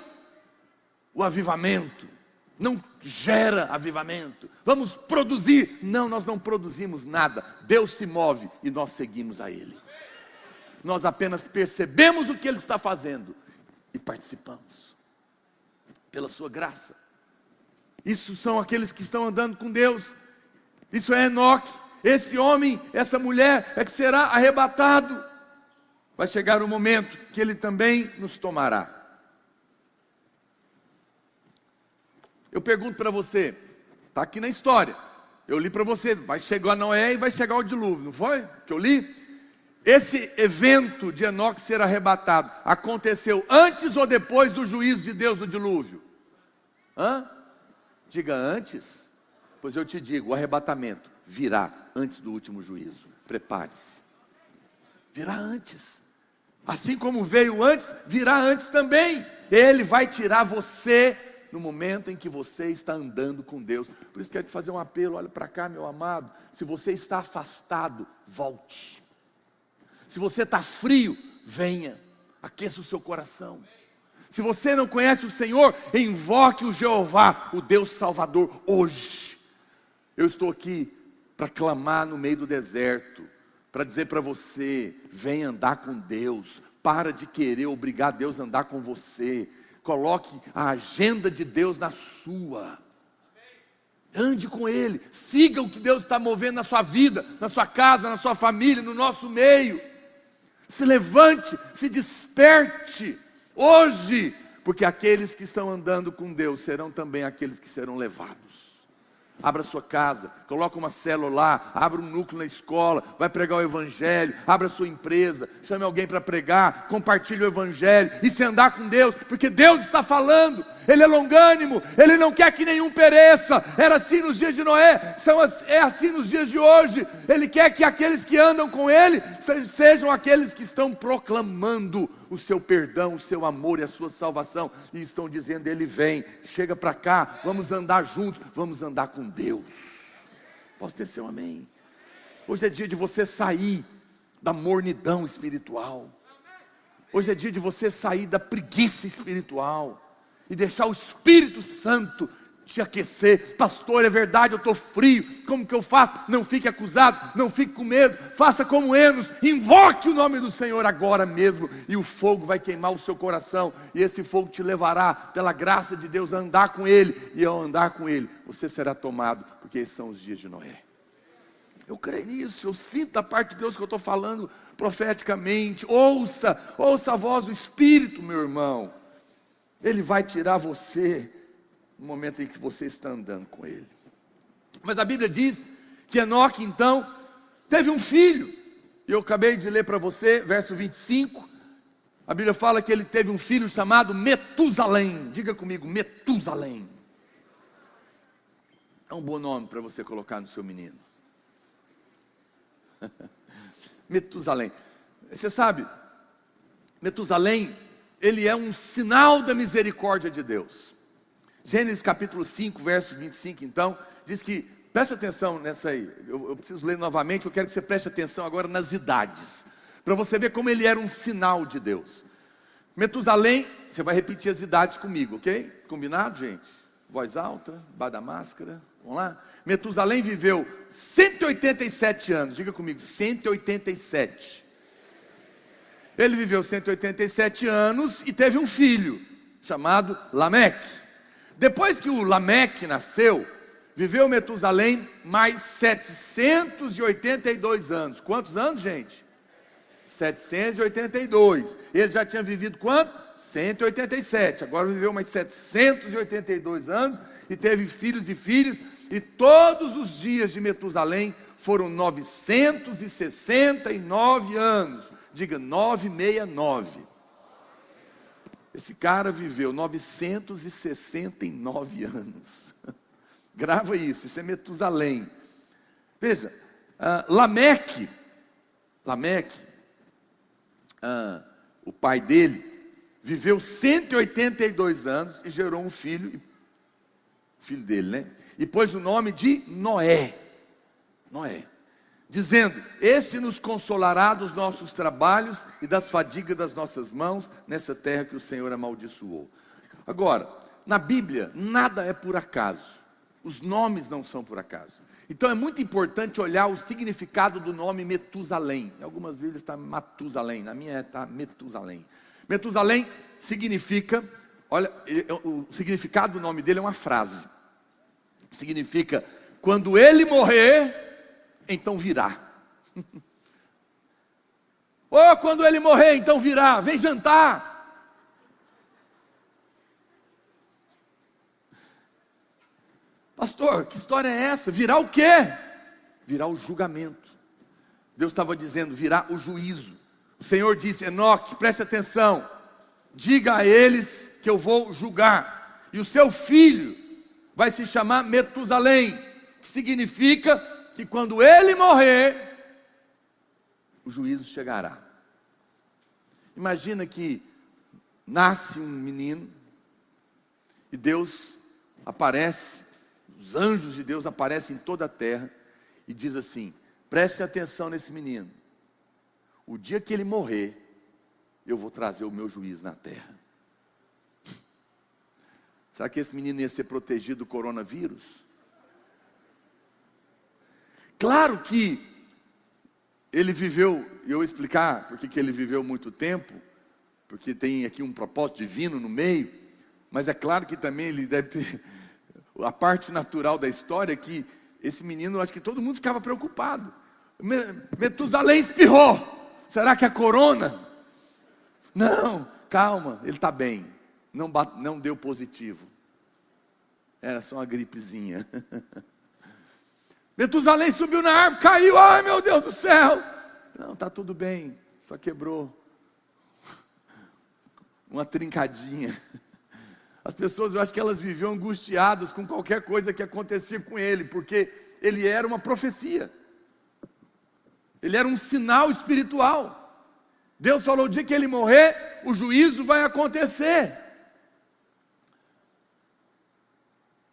o avivamento. Não gera avivamento. Vamos produzir. Não, nós não produzimos nada. Deus se move e nós seguimos a Ele. Nós apenas percebemos o que Ele está fazendo e participamos. Pela sua graça. Isso são aqueles que estão andando com Deus. Isso é Enoque. Esse homem, essa mulher é que será arrebatado. vai chegar o momento que Ele também nos tomará. Eu pergunto para você, está aqui na história, eu li para você, vai chegar Noé e vai chegar o dilúvio, não foi? Que eu li? Esse evento de Enoque ser arrebatado, aconteceu antes ou depois do juízo de Deus no dilúvio? Diga antes. Pois eu te digo, o arrebatamento virá antes do último juízo. Prepare-se. Virá antes. Assim como veio antes, virá antes também. Ele vai tirar você no momento em que você está andando com Deus. Por isso quero te fazer um apelo, olha para cá, meu amado. Se você está afastado, volte. Se você está frio, venha, aqueça o seu coração. Se você não conhece o Senhor, invoque o Jeová, o Deus Salvador, hoje. Eu estou aqui para clamar no meio do deserto, para dizer para você, vem andar com Deus, para de querer obrigar Deus a andar com você, coloque a agenda de Deus na sua. Ande com Ele, siga o que Deus está movendo na sua vida, na sua casa, na sua família, no nosso meio. Se levante, se desperte hoje, porque aqueles que estão andando com Deus serão também aqueles que serão levados. Abra sua casa, coloca uma célula lá, abra um núcleo na escola, vai pregar o Evangelho, abra sua empresa, chame alguém para pregar, compartilhe o Evangelho, e se andar com Deus, porque Deus está falando, Ele é longânimo, Ele não quer que nenhum pereça. Era assim nos dias de Noé, é assim nos dias de hoje. Ele quer que aqueles que andam com Ele sejam aqueles que estão proclamando o seu perdão, o seu amor e a sua salvação, e estão dizendo, Ele vem, chega para cá, vamos andar juntos, vamos andar com Deus. Posso ter seu amém? Hoje é dia de você sair da mornidão espiritual. Hoje é dia de você sair da preguiça espiritual e deixar o Espírito Santo te aquecer. Pastor, é verdade, eu estou frio, como que eu faço? Não fique acusado, não fique com medo, faça como Enos, invoque o nome do Senhor agora mesmo, e o fogo vai queimar o seu coração, e esse fogo te levará, pela graça de Deus, a andar com Ele, e ao andar com Ele, você será tomado, porque esses são os dias de Noé. Eu creio nisso, eu sinto da parte de Deus que eu estou falando profeticamente. Ouça a voz do Espírito, meu irmão. Ele vai tirar você no momento em que você está andando com Ele. Mas a Bíblia diz que Enoque então teve um filho, e eu acabei de ler para você, verso 25, a Bíblia fala que ele teve um filho chamado Metusalém. Diga comigo, Metusalém. É um bom nome para você colocar no seu menino. Metusalém. Você sabe, Metusalém, ele é um sinal da misericórdia de Deus. Gênesis capítulo 5, verso 25, então, diz que, preste atenção nessa aí, eu preciso ler novamente, eu quero que você preste atenção agora nas idades, para você ver como ele era um sinal de Deus. Metusalém, você vai repetir as idades comigo, ok? Combinado, gente? Voz alta, baixo da máscara, vamos lá? Metusalém viveu 187 anos, diga comigo, 187. Ele viveu 187 anos e teve um filho, chamado Lameque. Depois que o Lameque nasceu, viveu Metusalém mais 782 anos. Quantos anos, gente? 782. Ele já tinha vivido quanto? 187. Agora viveu mais 782 anos e teve filhos e filhas. E todos os dias de Metusalém foram 969 anos. Diga, 969. Esse cara viveu 969 anos. Grava isso é Metusalém. Veja, Lameque, o pai dele, viveu 182 anos e gerou um filho, filho dele, né? E pôs o nome de Noé, dizendo, esse nos consolará dos nossos trabalhos e das fadigas das nossas mãos, nessa terra que o Senhor amaldiçoou. Agora, na Bíblia, nada é por acaso, os nomes não são por acaso. Então é muito importante olhar o significado do nome Metusalém. Em algumas Bíblias está Matusalém, na minha está Metusalém. Metusalém significa, olha, o significado do nome dele é uma frase. Significa, quando ele morrer, então virá. Ou quando ele morrer, então virá, vem jantar. Pastor, que história é essa? Virá o quê? Virá o julgamento. Deus estava dizendo, virá o juízo. O Senhor disse, Enoque, preste atenção, diga a eles que eu vou julgar. E o seu filho vai se chamar Metusalém, que significa que quando ele morrer, o juízo chegará. Imagina que nasce um menino e Deus aparece, os anjos de Deus aparecem em toda a terra e diz assim, preste atenção nesse menino, o dia que ele morrer, eu vou trazer o meu juízo na terra. Será que esse menino ia ser protegido do coronavírus? Claro que ele viveu, e eu vou explicar porque que ele viveu muito tempo, porque tem aqui um propósito divino no meio, mas é claro que também ele deve ter, a parte natural da história é que esse menino, eu acho que todo mundo ficava preocupado. Metusalém espirrou, será que é corona? Não, calma, ele está bem, não deu positivo, era só uma gripezinha. Metusalém subiu na árvore, caiu, ai meu Deus do céu. Não, está tudo bem, só quebrou uma trincadinha. As pessoas, eu acho que elas viviam angustiadas com qualquer coisa que acontecia com ele, porque ele era uma profecia, ele era um sinal espiritual. Deus falou, o dia que ele morrer, o juízo vai acontecer.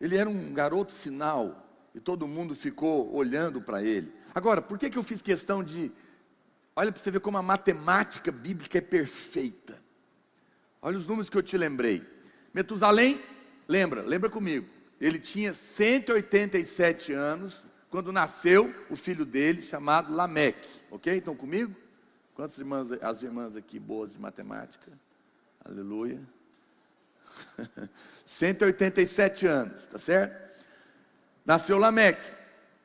Ele era um garoto sinal, e todo mundo ficou olhando para ele. Agora, por que eu fiz questão de... Olha para você ver como a matemática bíblica é perfeita. Olha os números que eu te lembrei. Metusalém, lembra comigo. Ele tinha 187 anos, quando nasceu o filho dele, chamado Lameque. Ok? Estão comigo? Quantas irmãs, as irmãs aqui boas de matemática? Aleluia. 187 anos, tá certo? Nasceu Lameque.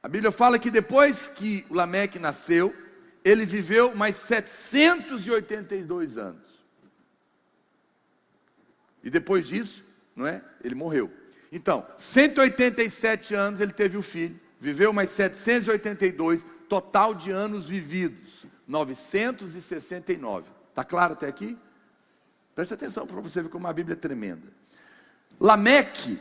A Bíblia fala que depois que o Lameque nasceu, ele viveu mais 782 anos. E depois disso, não é? Ele morreu. Então, 187 anos ele teve o filho, viveu mais 782, total de anos vividos, 969. Está claro até aqui? Preste atenção para você ver como a Bíblia é tremenda. Lameque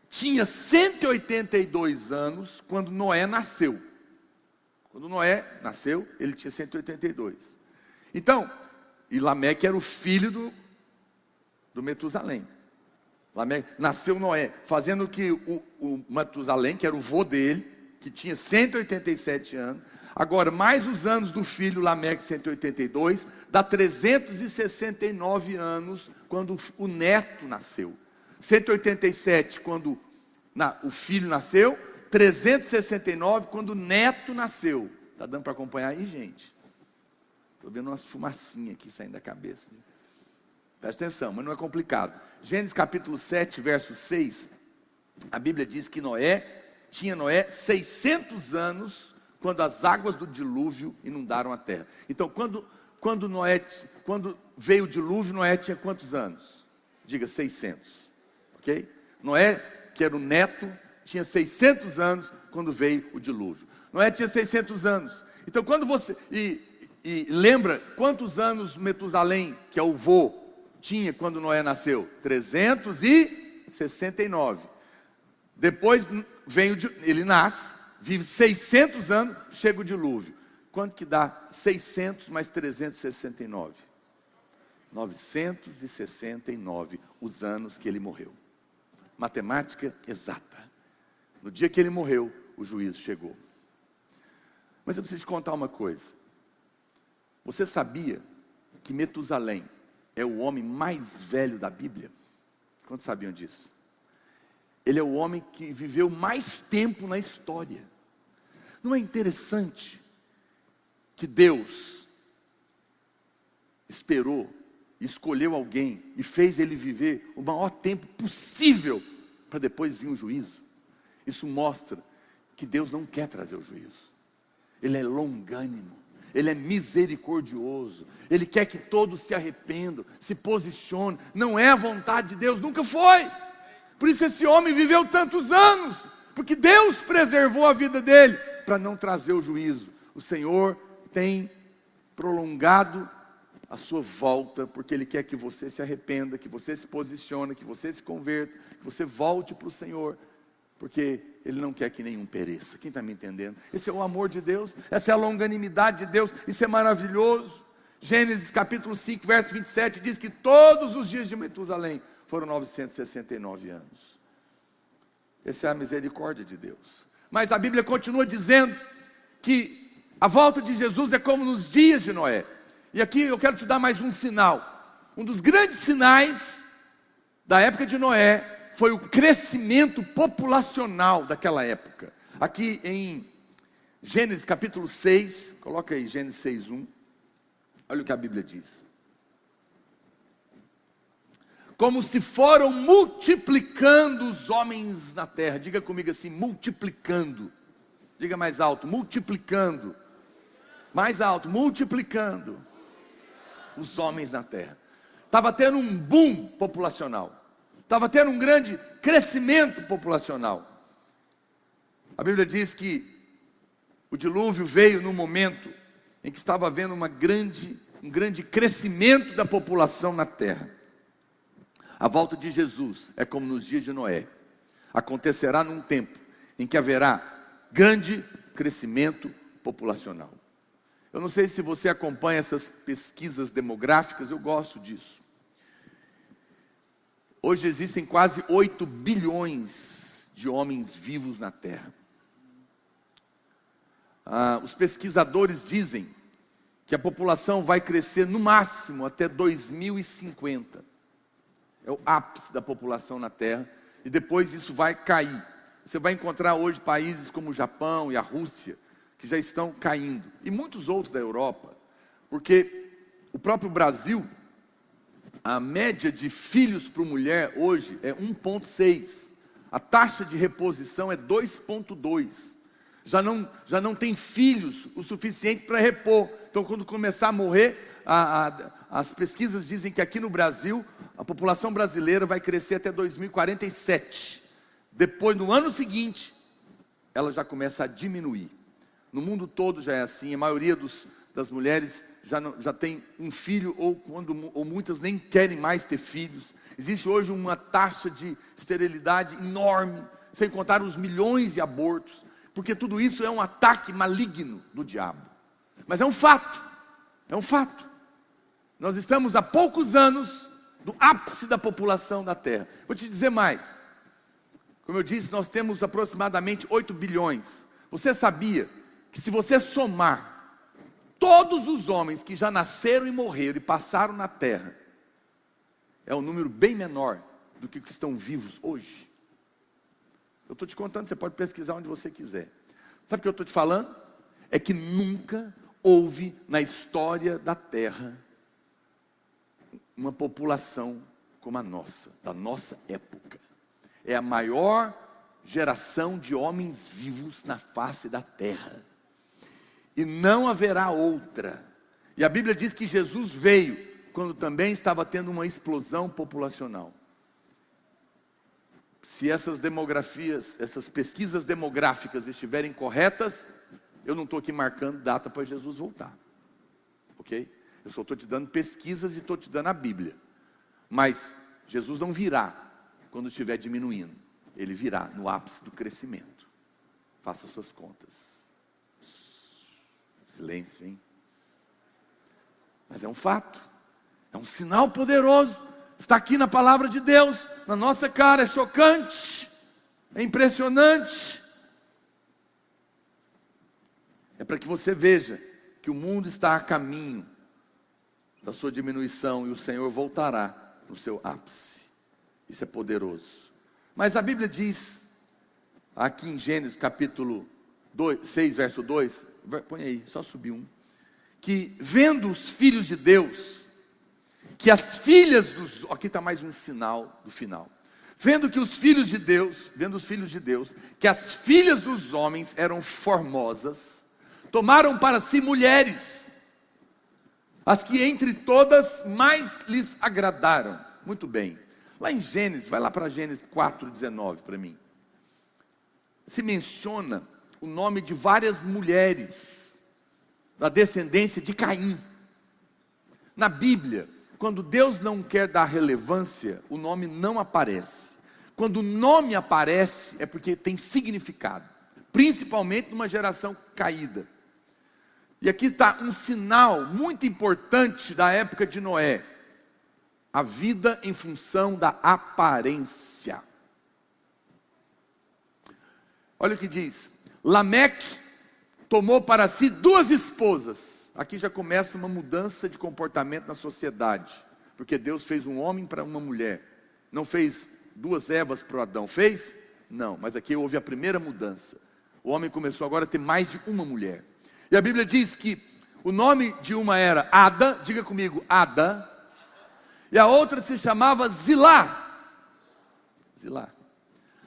tinha 182 anos quando Noé nasceu. Quando Noé nasceu, ele tinha 182. Então, e Lameque era o filho do Metusalém. Lameque, nasceu Noé, fazendo que o Metusalém, que era o vô dele, que tinha 187 anos, agora mais os anos do filho Lameque, 182, dá 369 anos quando o neto nasceu. 187 quando o filho nasceu, 369 quando o neto nasceu. Está dando para acompanhar aí, gente? Estou vendo umas fumacinhas aqui saindo da cabeça. Presta atenção, mas não é complicado. Gênesis capítulo 7, verso 6, a Bíblia diz que tinha Noé 600 anos quando as águas do dilúvio inundaram a terra. Então, quando veio o dilúvio, Noé tinha quantos anos? Diga 600, ok? Noé, que era o neto, tinha 600 anos quando veio o dilúvio. Noé tinha 600 anos. Então, quando você... E lembra quantos anos Metusalém, que é o vô, tinha quando Noé nasceu? 369. Depois ele nasce, vive 600 anos, chega o dilúvio. Quanto que dá 600 mais 369? 969 os anos que ele morreu. Matemática exata. No dia que ele morreu, o juízo chegou. Mas eu preciso te contar uma coisa. Você sabia que Metusalém é o homem mais velho da Bíblia? Quantos sabiam disso? Ele é o homem que viveu mais tempo na história. Não é interessante que Deus esperou, escolheu alguém e fez ele viver o maior tempo possível para depois vir um juízo? Isso mostra que Deus não quer trazer o juízo. Ele é longânimo. Ele é misericordioso. Ele quer que todos se arrependam, se posicionem. Não é a vontade de Deus, nunca foi. Por isso esse homem viveu tantos anos, porque Deus preservou a vida dele para não trazer o juízo. O Senhor tem prolongado a sua volta, porque Ele quer que você se arrependa, que você se posicione, que você se converta, que você volte para o Senhor, porque Ele não quer que nenhum pereça. Quem está me entendendo? Esse é o amor de Deus, essa é a longanimidade de Deus, isso é maravilhoso. Gênesis capítulo 5, verso 27, diz que todos os dias de Metusalém foram 969 anos. Essa é a misericórdia de Deus. Mas a Bíblia continua dizendo que a volta de Jesus é como nos dias de Noé. E aqui eu quero te dar mais um sinal. Um dos grandes sinais da época de Noé foi o crescimento populacional daquela época. Aqui em Gênesis capítulo 6, coloca aí Gênesis 6:1. Olha o que a Bíblia diz. Como se foram multiplicando os homens na terra. Diga comigo assim, multiplicando. Diga mais alto, multiplicando. Mais alto, multiplicando os homens na terra. Estava tendo um boom populacional. Estava tendo um grande crescimento populacional. A Bíblia diz que o dilúvio veio no momento em que estava havendo um grande crescimento da população na terra. A volta de Jesus é como nos dias de Noé. Acontecerá num tempo em que haverá grande crescimento populacional. Eu não sei se você acompanha essas pesquisas demográficas, eu gosto disso. Hoje existem quase 8 bilhões de homens vivos na Terra. Os pesquisadores dizem que a população vai crescer no máximo até 2050. É o ápice da população na Terra. E depois isso vai cair. Você vai encontrar hoje países como o Japão e a Rússia, que já estão caindo, e muitos outros da Europa, porque o próprio Brasil, a média de filhos por mulher hoje é 1,6, a taxa de reposição é 2,2, já não tem filhos o suficiente para repor. Então quando começar a morrer, as pesquisas dizem que aqui no Brasil, a população brasileira vai crescer até 2047, depois no ano seguinte, ela já começa a diminuir. No mundo todo já é assim, a maioria das mulheres já tem um filho, ou muitas nem querem mais ter filhos. Existe hoje uma taxa de esterilidade enorme, sem contar os milhões de abortos, porque tudo isso é um ataque maligno do diabo. Mas é um fato, Nós estamos há poucos anos do ápice da população da Terra. Vou te dizer mais, como eu disse, nós temos aproximadamente 8 bilhões. Você sabia que se você somar todos os homens que já nasceram e morreram e passaram na terra, é um número bem menor do que estão vivos hoje? Eu estou te contando, você pode pesquisar onde você quiser. Sabe o que eu estou te falando? É que nunca houve na história da terra uma população como a nossa, da nossa época. É a maior geração de homens vivos na face da terra. E não haverá outra. E a Bíblia diz que Jesus veio quando também estava tendo uma explosão populacional. Se essas demografias, essas pesquisas demográficas estiverem corretas, eu não estou aqui marcando data para Jesus voltar, ok? Eu só estou te dando pesquisas e estou te dando a Bíblia. Mas Jesus não virá quando estiver diminuindo. Ele virá no ápice do crescimento. Faça suas contas. Silêncio, hein? Mas é um fato, é um sinal poderoso, está aqui na palavra de Deus, na nossa cara, é chocante, é impressionante. É para que você veja que o mundo está a caminho da sua diminuição e o Senhor voltará no seu ápice. Isso é poderoso. Mas a Bíblia diz, aqui em Gênesis capítulo 6, verso 2, põe aí, só subir um, que vendo os filhos de Deus, que as filhas dos, aqui está mais um sinal do final, vendo os filhos de Deus, que as filhas dos homens eram formosas, tomaram para si mulheres, as que entre todas mais lhes agradaram. Muito bem. Lá em Gênesis, vai lá para Gênesis 4:19 para mim. Se menciona o nome de várias mulheres da descendência de Caim. Na Bíblia, quando Deus não quer dar relevância, o nome não aparece. Quando o nome aparece, é porque tem significado, principalmente numa geração caída. E aqui está um sinal muito importante da época de Noé: a vida em função da aparência. Olha o que diz: Lameque tomou para si 2 esposas. Aqui já começa uma mudança de comportamento na sociedade, porque Deus fez um homem para uma mulher, não fez 2 Evas para o Adão, fez? Não, mas aqui houve a primeira mudança. O homem começou agora a ter mais de uma mulher. E a Bíblia diz que o nome de uma era Ada, diga comigo, Ada, e a outra se chamava Zilá. Zilá.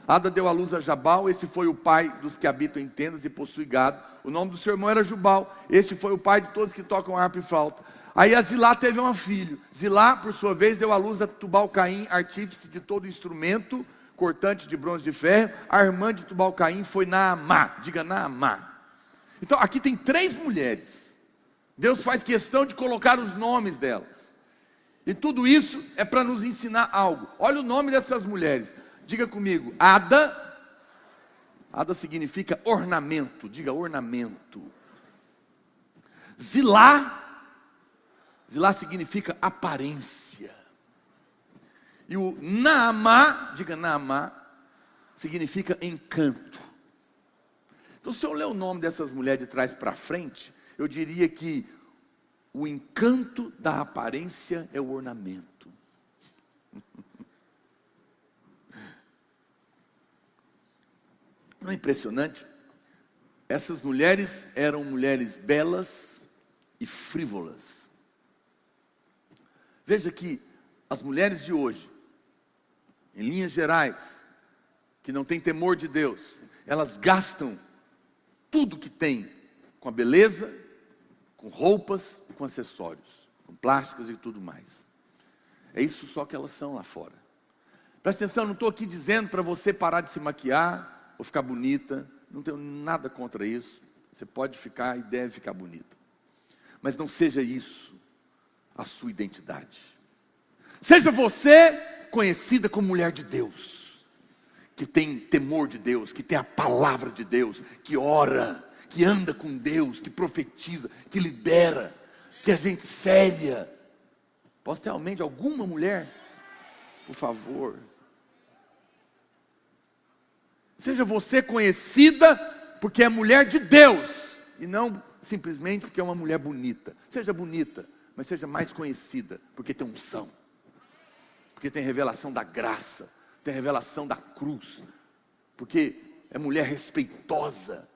Ada deu à luz a Jabal, esse foi o pai dos que habitam em tendas e possuem gado. O nome do seu irmão era Jubal, este foi o pai de todos que tocam harpa e flauta. Aí a Zilá teve um filho. Zilá, por sua vez, deu à luz a Tubal-Caim, artífice de todo instrumento, cortante de bronze de ferro. A irmã de Tubal-Caim foi Naamá, diga Naamá. Então aqui tem 3 mulheres. Deus faz questão de colocar os nomes delas. E tudo isso é para nos ensinar algo. Olha o nome dessas mulheres. Diga comigo, Ada. Ada significa ornamento, diga ornamento. Zilá. Zilá significa aparência. E o Naamá, diga Naamá, significa encanto. Então, se eu ler o nome dessas mulheres de trás para frente, eu diria que o encanto da aparência é o ornamento. Não é impressionante? Essas mulheres eram mulheres belas e frívolas. Veja que as mulheres de hoje, em linhas gerais, que não têm temor de Deus, elas gastam tudo que tem com a beleza, com roupas e com acessórios, com plásticos e tudo mais. É isso só que elas são lá fora. Presta atenção, não estou aqui dizendo para você parar de se maquiar ou ficar bonita, não tenho nada contra isso. Você pode ficar e deve ficar bonita, mas não seja isso a sua identidade. Seja você conhecida como mulher de Deus, que tem temor de Deus, que tem a palavra de Deus, que ora, que anda com Deus, que profetiza, que lidera, que é gente séria. Posso ter realmente alguma mulher? Por favor. Seja você conhecida porque é mulher de Deus, e não simplesmente porque é uma mulher bonita. Seja bonita, mas seja mais conhecida porque tem unção, porque tem revelação da graça, tem revelação da cruz, porque é mulher respeitosa.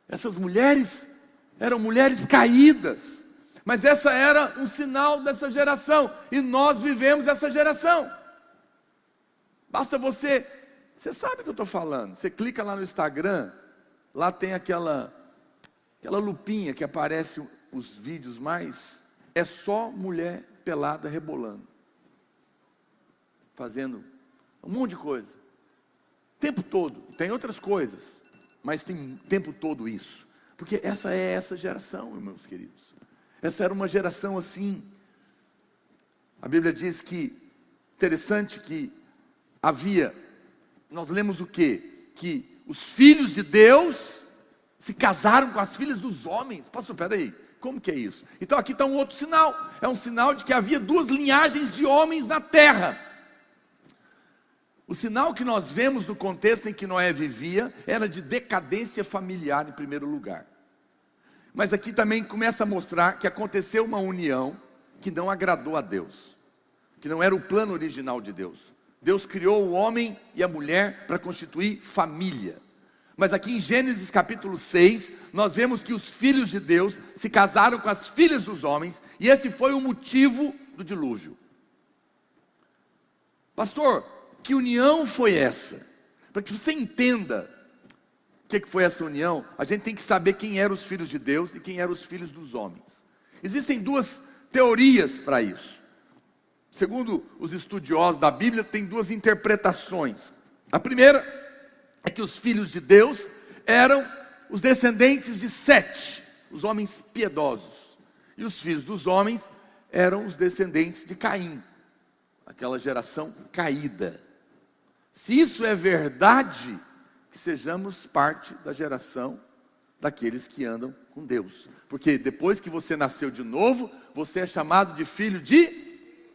Essas mulheres eram mulheres caídas, mas essa era um sinal dessa geração, e nós vivemos essa geração. Basta você sabe o que eu estou falando. Você clica lá no Instagram, lá tem aquela lupinha que aparece os vídeos mais, é só mulher pelada rebolando, fazendo um monte de coisa, o tempo todo. Tem outras coisas, mas tem o tempo todo isso, porque essa geração, meus queridos. Essa era uma geração assim. A Bíblia diz que, interessante que havia, nós lemos o quê? Que os filhos de Deus se casaram com as filhas dos homens. Pastor, peraí, como que é isso? Então aqui está um outro sinal. É um sinal de que havia 2 linhagens de homens na terra. O sinal que nós vemos no contexto em que Noé vivia era de decadência familiar em primeiro lugar. Mas aqui também começa a mostrar que aconteceu uma união que não agradou a Deus, que não era o plano original de Deus. Deus criou o homem e a mulher para constituir família. Mas aqui em Gênesis capítulo 6, nós vemos que os filhos de Deus se casaram com as filhas dos homens, e esse foi o motivo do dilúvio. Pastor, que união foi essa? Para que você entenda, O que foi essa união? A gente tem que saber quem eram os filhos de Deus e quem eram os filhos dos homens. Existem duas teorias para isso. Segundo os estudiosos da Bíblia, tem duas interpretações. A primeira é que os filhos de Deus eram os descendentes de Sete, os homens piedosos. E os filhos dos homens eram os descendentes de Caim, aquela geração caída. Se isso é verdade, que sejamos parte da geração daqueles que andam com Deus. Porque depois que você nasceu de novo, você é chamado de filho de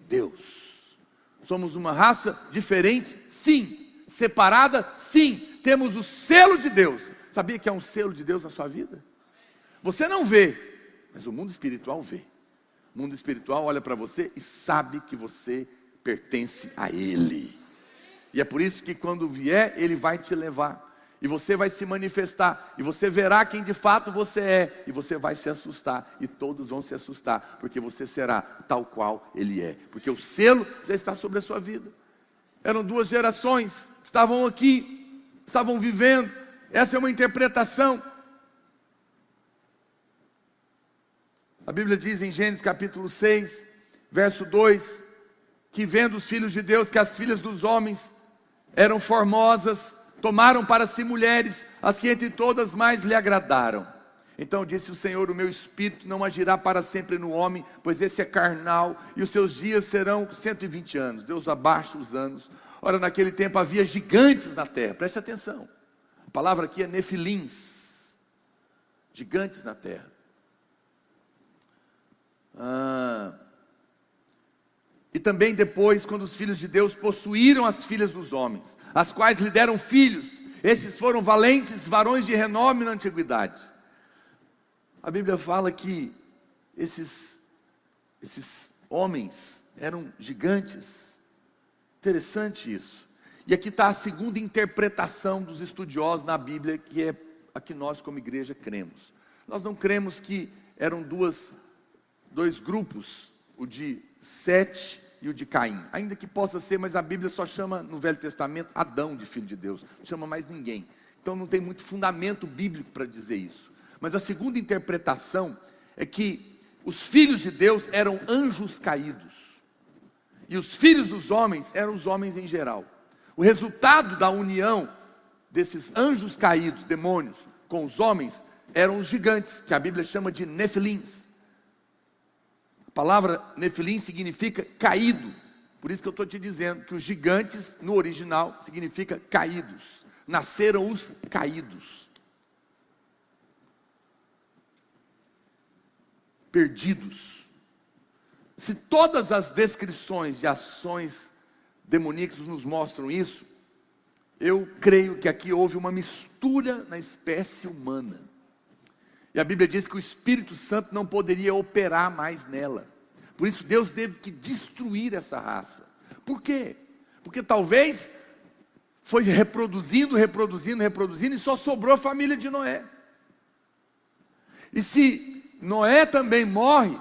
Deus. Somos uma raça diferente, sim. Separada, sim. Temos o selo de Deus. Sabia que há um selo de Deus na sua vida? Você não vê, mas o mundo espiritual vê. O mundo espiritual olha para você e sabe que você pertence a Ele. E é por isso que quando vier, Ele vai te levar. E você vai se manifestar. E você verá quem de fato você é. E você vai se assustar. E todos vão se assustar. Porque você será tal qual Ele é. Porque o selo já está sobre a sua vida. Eram duas gerações. Estavam aqui. Estavam vivendo. Essa é uma interpretação. A Bíblia diz em Gênesis capítulo 6, verso 2, que vendo os filhos de Deus, que as filhas dos homens eram formosas, tomaram para si mulheres, as que entre todas mais lhe agradaram. Então disse o Senhor: o meu espírito não agirá para sempre no homem, pois esse é carnal, e os seus dias serão 120 anos. Deus abaixa os anos. Ora, naquele tempo havia gigantes na terra. Preste atenção. A palavra aqui é nefilins. Gigantes na terra. E também depois, quando os filhos de Deus possuíram as filhas dos homens, as quais lhe deram filhos, estes foram valentes varões de renome na antiguidade. A Bíblia fala que esses homens eram gigantes. Interessante isso. E aqui está a segunda interpretação dos estudiosos na Bíblia, que é a que nós como igreja cremos. Nós não cremos que eram dois grupos, o de Sete e o de Caim, ainda que possa ser, mas a Bíblia só chama no Velho Testamento Adão de filho de Deus, não chama mais ninguém. Então não tem muito fundamento bíblico para dizer isso. Mas a segunda interpretação é que os filhos de Deus eram anjos caídos, e os filhos dos homens eram os homens em geral. O resultado da união desses anjos caídos, demônios, com os homens, eram os gigantes, que a Bíblia chama de nefilins. A palavra nefilim significa caído. Por isso que eu estou te dizendo que os gigantes, no original, significa caídos. Nasceram os caídos. Perdidos. Se todas as descrições de ações demoníacas nos mostram isso, eu creio que aqui houve uma mistura na espécie humana. E a Bíblia diz que o Espírito Santo não poderia operar mais nela. Por isso Deus teve que destruir essa raça. Por quê? Porque talvez foi reproduzindo e só sobrou a família de Noé. E se Noé também morre,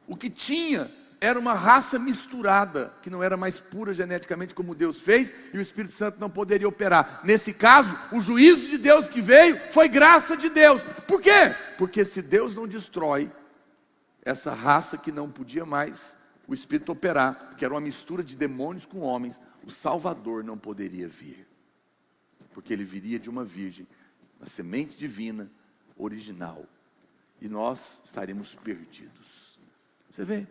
o que tinha era uma raça misturada, que não era mais pura geneticamente como Deus fez, e o Espírito Santo não poderia operar. Nesse caso, o juízo de Deus que veio foi graça de Deus. Por quê? Porque se Deus não destrói essa raça que não podia mais o Espírito operar, porque era uma mistura de demônios com homens, o Salvador não poderia vir, porque ele viria de uma virgem, a semente divina, original, e nós estaremos perdidos. Você vê?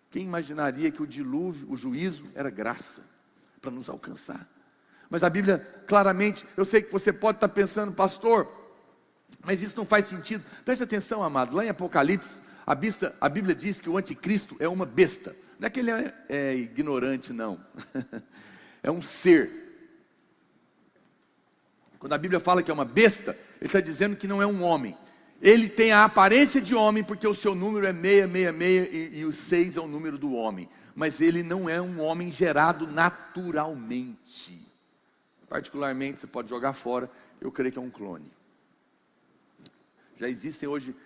Quem imaginaria que o dilúvio, o juízo, era graça para nos alcançar? Mas a Bíblia claramente, eu sei que você pode estar pensando, pastor, mas isso não faz sentido. Preste atenção, amado, lá em Apocalipse, a Bíblia diz que o anticristo é uma besta. Não é que ele é ignorante, não. É um ser. Quando a Bíblia fala que é uma besta, ele está dizendo que não é um homem. Ele tem a aparência de homem, porque o seu número é 666 e o 6 é o número do homem. Mas ele não é um homem gerado naturalmente. Particularmente, você pode jogar fora, eu creio que é um clone. Já existem hoje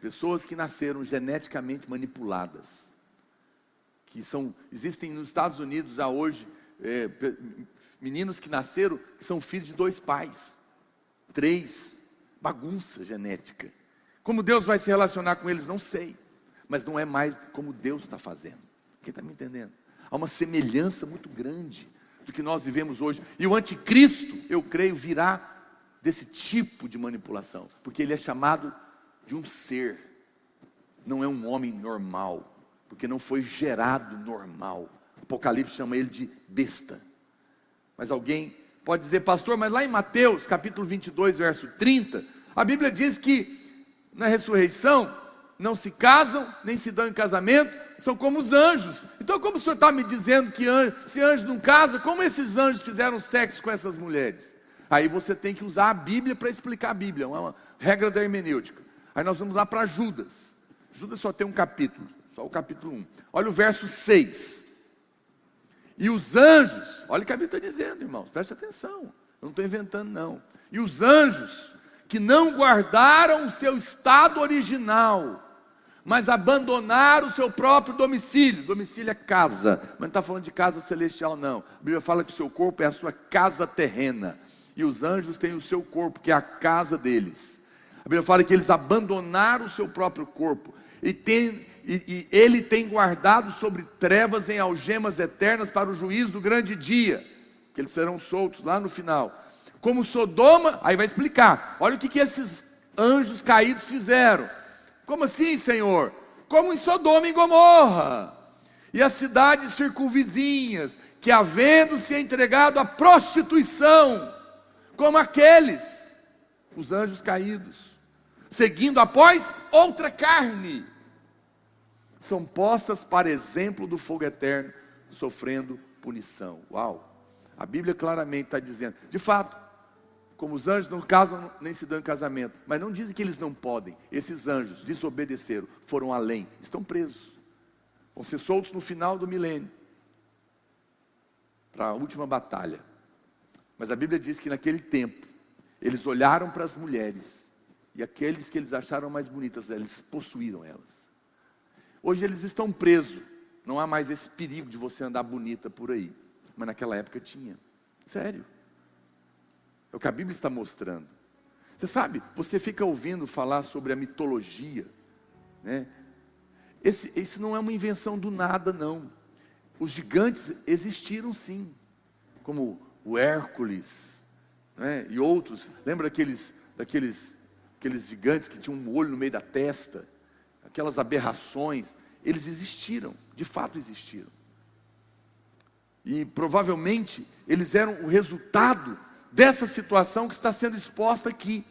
pessoas que nasceram geneticamente manipuladas. Existem nos Estados Unidos há hoje meninos que nasceram, que são filhos de 2 pais, 3, bagunça genética. Como Deus vai se relacionar com eles, não sei, mas não é mais como Deus está fazendo. Quem está me entendendo? Há uma semelhança muito grande do que nós vivemos hoje, e o anticristo, eu creio, virá desse tipo de manipulação, porque ele é chamado de um ser, não é um homem normal, porque não foi gerado normal. Apocalipse chama ele de besta. Mas alguém pode dizer, pastor, mas lá em Mateus capítulo 22, verso 30, a Bíblia diz que na ressurreição não se casam, nem se dão em casamento, são como os anjos. Então como o senhor está me dizendo que se anjo não casa, como esses anjos fizeram sexo com essas mulheres? Aí você tem que usar a Bíblia para explicar a Bíblia, é uma regra da hermenêutica. Aí nós vamos lá para Judas. Judas só tem um capítulo, só o capítulo 1. Olha o verso 6. E os anjos, olha o que a Bíblia está dizendo, irmãos, preste atenção, eu não estou inventando não. E os anjos que não guardaram o seu estado original, mas abandonaram o seu próprio domicílio. Domicílio é casa, mas não está falando de casa celestial não. A Bíblia fala que o seu corpo é a sua casa terrena, e os anjos têm o seu corpo, que é a casa deles. A Bíblia fala que eles abandonaram o seu próprio corpo, e ele tem guardado sobre trevas em algemas eternas para o juízo do grande dia, que eles serão soltos lá no final. Como Sodoma, aí vai explicar, olha o que esses anjos caídos fizeram. Como assim, Senhor? Como em Sodoma e Gomorra, e as cidades circunvizinhas, que havendo se entregado à prostituição, como aqueles, os anjos caídos, seguindo após outra carne, são postas para exemplo do fogo eterno, sofrendo punição. Uau! A Bíblia claramente está dizendo, de fato, como os anjos não casam nem se dão em casamento, mas não dizem que eles não podem. Esses anjos desobedeceram, foram além, estão presos, vão ser soltos no final do milênio, para a última batalha. Mas a Bíblia diz que naquele tempo, eles olharam para as mulheres, e aqueles que eles acharam mais bonitas, eles possuíram elas. Hoje eles estão presos, não há mais esse perigo de você andar bonita por aí, mas naquela época tinha, sério, é o que a Bíblia está mostrando. Você sabe, você fica ouvindo falar sobre a mitologia, né? Esse não é uma invenção do nada não, os gigantes existiram sim, como o Hércules, né? E outros, lembra daqueles gigantes que tinham um olho no meio da testa, aquelas aberrações, eles existiram, de fato existiram, e provavelmente eles eram o resultado dessa situação que está sendo exposta aqui,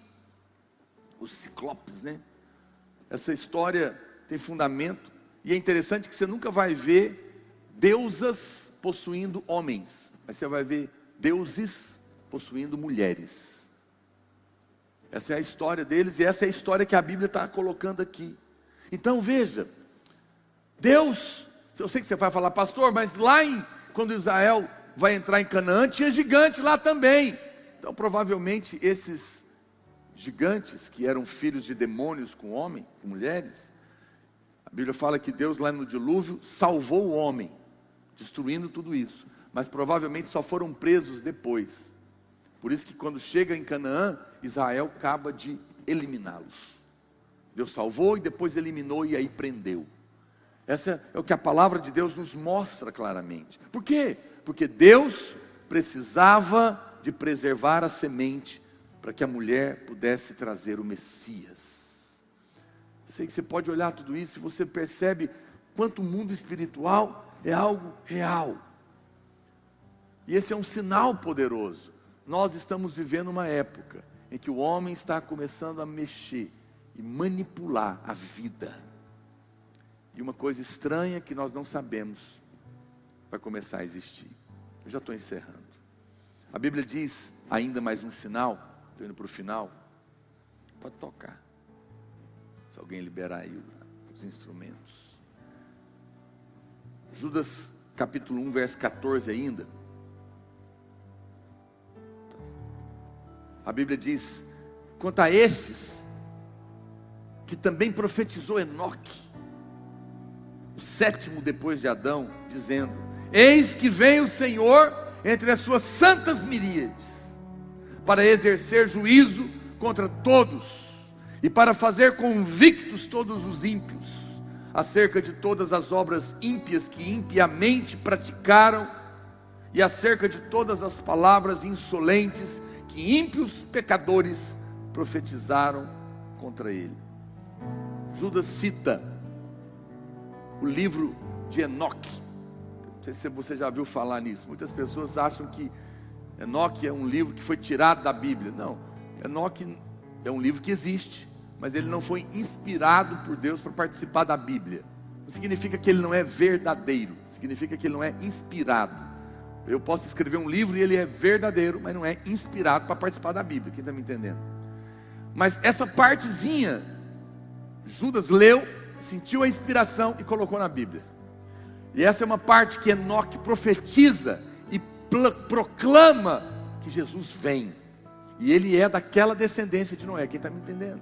os ciclopes, né? Essa história tem fundamento, e é interessante que você nunca vai ver deusas possuindo homens, mas você vai ver deuses possuindo mulheres. Essa é a história deles, e essa é a história que a Bíblia está colocando aqui. Então veja, Deus, eu sei que você vai falar, pastor, mas quando Israel vai entrar em Canaã, tinha gigante lá também. Então provavelmente esses gigantes, que eram filhos de demônios com homem, com mulheres, a Bíblia fala que Deus lá no dilúvio salvou o homem, destruindo tudo isso, mas provavelmente só foram presos depois. Por isso que quando chega em Canaã, Israel acaba de eliminá-los. Deus salvou e depois eliminou e aí prendeu. Essa é o que a palavra de Deus nos mostra claramente. Por quê? Porque Deus precisava de preservar a semente para que a mulher pudesse trazer o Messias. Sei que você pode olhar tudo isso e você percebe quanto o mundo espiritual é algo real. E esse é um sinal poderoso. Nós estamos vivendo uma época em que o homem está começando a mexer e manipular a vida. E uma coisa estranha que nós não sabemos vai começar a existir. Eu já estou encerrando. A Bíblia diz, ainda mais um sinal, estou indo para o final, pode tocar, se alguém liberar aí os instrumentos. Judas capítulo 1, verso 14 ainda. A Bíblia diz, quanto a estes, que também profetizou Enoque, o sétimo depois de Adão, dizendo, eis que vem o Senhor entre as suas santas miríades, para exercer juízo contra todos, e para fazer convictos todos os ímpios, acerca de todas as obras ímpias que impiamente praticaram, e acerca de todas as palavras insolentes que ímpios pecadores profetizaram contra ele. Judas cita o livro de Enoque. Não sei se você já viu falar nisso. Muitas pessoas acham que Enoque é um livro que foi tirado da Bíblia. Não, Enoque é um livro que existe, mas ele não foi inspirado por Deus para participar da Bíblia. Não significa que ele não é verdadeiro, significa que ele não é inspirado. Eu posso escrever um livro e ele é verdadeiro, mas não é inspirado para participar da Bíblia. Quem está me entendendo? Mas essa partezinha, Judas leu, sentiu a inspiração e colocou na Bíblia. E essa é uma parte que Enoque profetiza e proclama que Jesus vem. E ele é daquela descendência de Noé. Quem está me entendendo?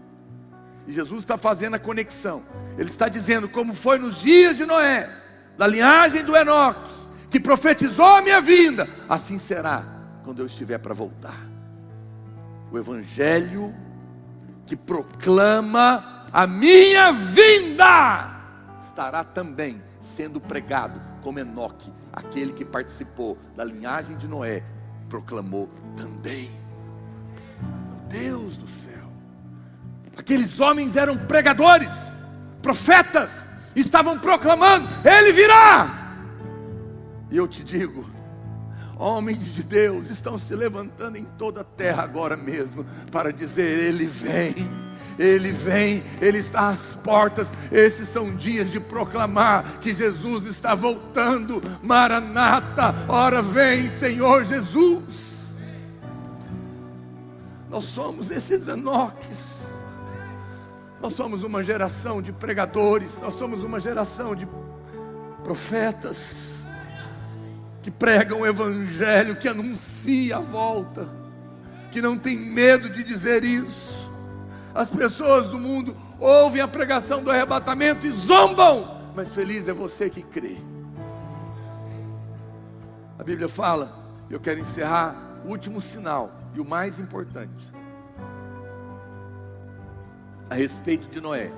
E Jesus está fazendo a conexão. Ele está dizendo como foi nos dias de Noé, da linhagem do Enoque, que profetizou a minha vinda, assim será quando eu estiver para voltar. O evangelho que proclama a minha vinda estará também sendo pregado como Enoque, aquele que participou da linhagem de Noé, proclamou também. Deus do céu, aqueles homens eram pregadores, profetas, estavam proclamando: Ele virá. E eu te digo, homens de Deus estão se levantando em toda a terra agora mesmo, para dizer: Ele vem, Ele vem, Ele está às portas. Esses são dias de proclamar que Jesus está voltando. Maranata, ora vem Senhor Jesus. Nós somos esses Enoques. Nós somos uma geração de pregadores, nós somos uma geração de profetas, que pregam o evangelho, que anuncia a volta, que não tem medo de dizer isso. As pessoas do mundo ouvem a pregação do arrebatamento e zombam, mas feliz é você que crê. A Bíblia fala, eu quero encerrar, o último sinal e o mais importante a respeito de Noé,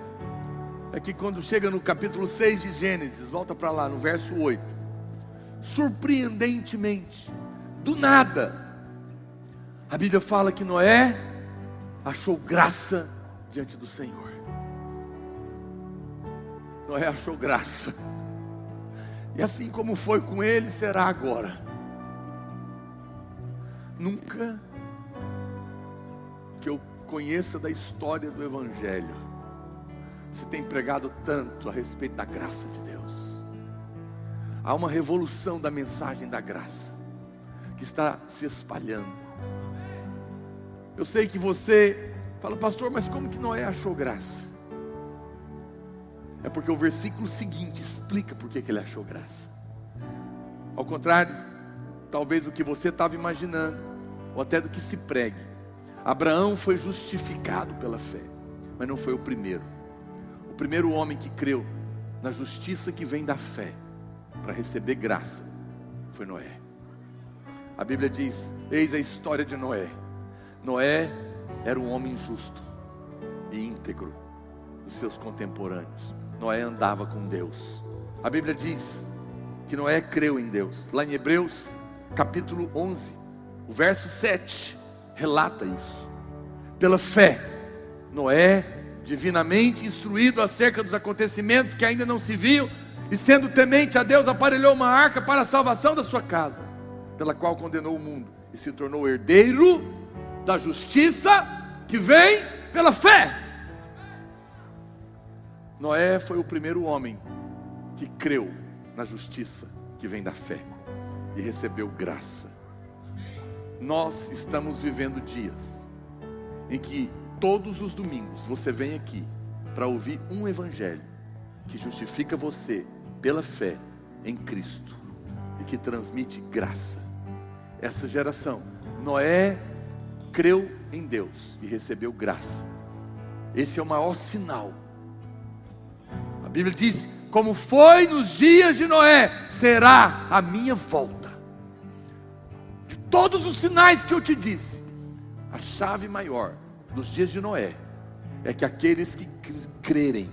é que quando chega no capítulo 6 de Gênesis, volta para lá no verso 8, surpreendentemente, do nada, a Bíblia fala que Noé achou graça diante do Senhor. Noé achou graça, e assim como foi com ele, será agora. Nunca que eu conheça da história do evangelho se tem pregado tanto a respeito da graça de Deus. Há uma revolução da mensagem da graça que está se espalhando. Eu sei que você fala: pastor, mas como que Noé achou graça? É porque o versículo seguinte explica por que ele achou graça. Ao contrário, talvez do que você estava imaginando, ou até do que se pregue, Abraão foi justificado pela fé, mas não foi o primeiro. O primeiro homem que creu na justiça que vem da fé para receber graça foi Noé. A Bíblia diz: eis a história de Noé. Noé era um homem justo e íntegro dos seus contemporâneos. Noé andava com Deus. A Bíblia diz que Noé creu em Deus. Lá em Hebreus capítulo 11, o verso 7 relata isso. Pela fé, Noé, divinamente instruído acerca dos acontecimentos que ainda não se viam, e sendo temente a Deus, aparelhou uma arca para a salvação da sua casa, pela qual condenou o mundo e se tornou herdeiro da justiça que vem pela fé. Noé foi o primeiro homem que creu na justiça que vem da fé e recebeu graça. Nós estamos vivendo dias em que todos os domingos você vem aqui para ouvir um evangelho que justifica você pela fé em Cristo e que transmite graça. Essa geração, Noé creu em Deus e recebeu graça. Esse é o maior sinal. A Bíblia diz: como foi nos dias de Noé, será a minha volta. todos os sinais que eu te disse. A chave maior dos dias de Noé é que aqueles que crerem,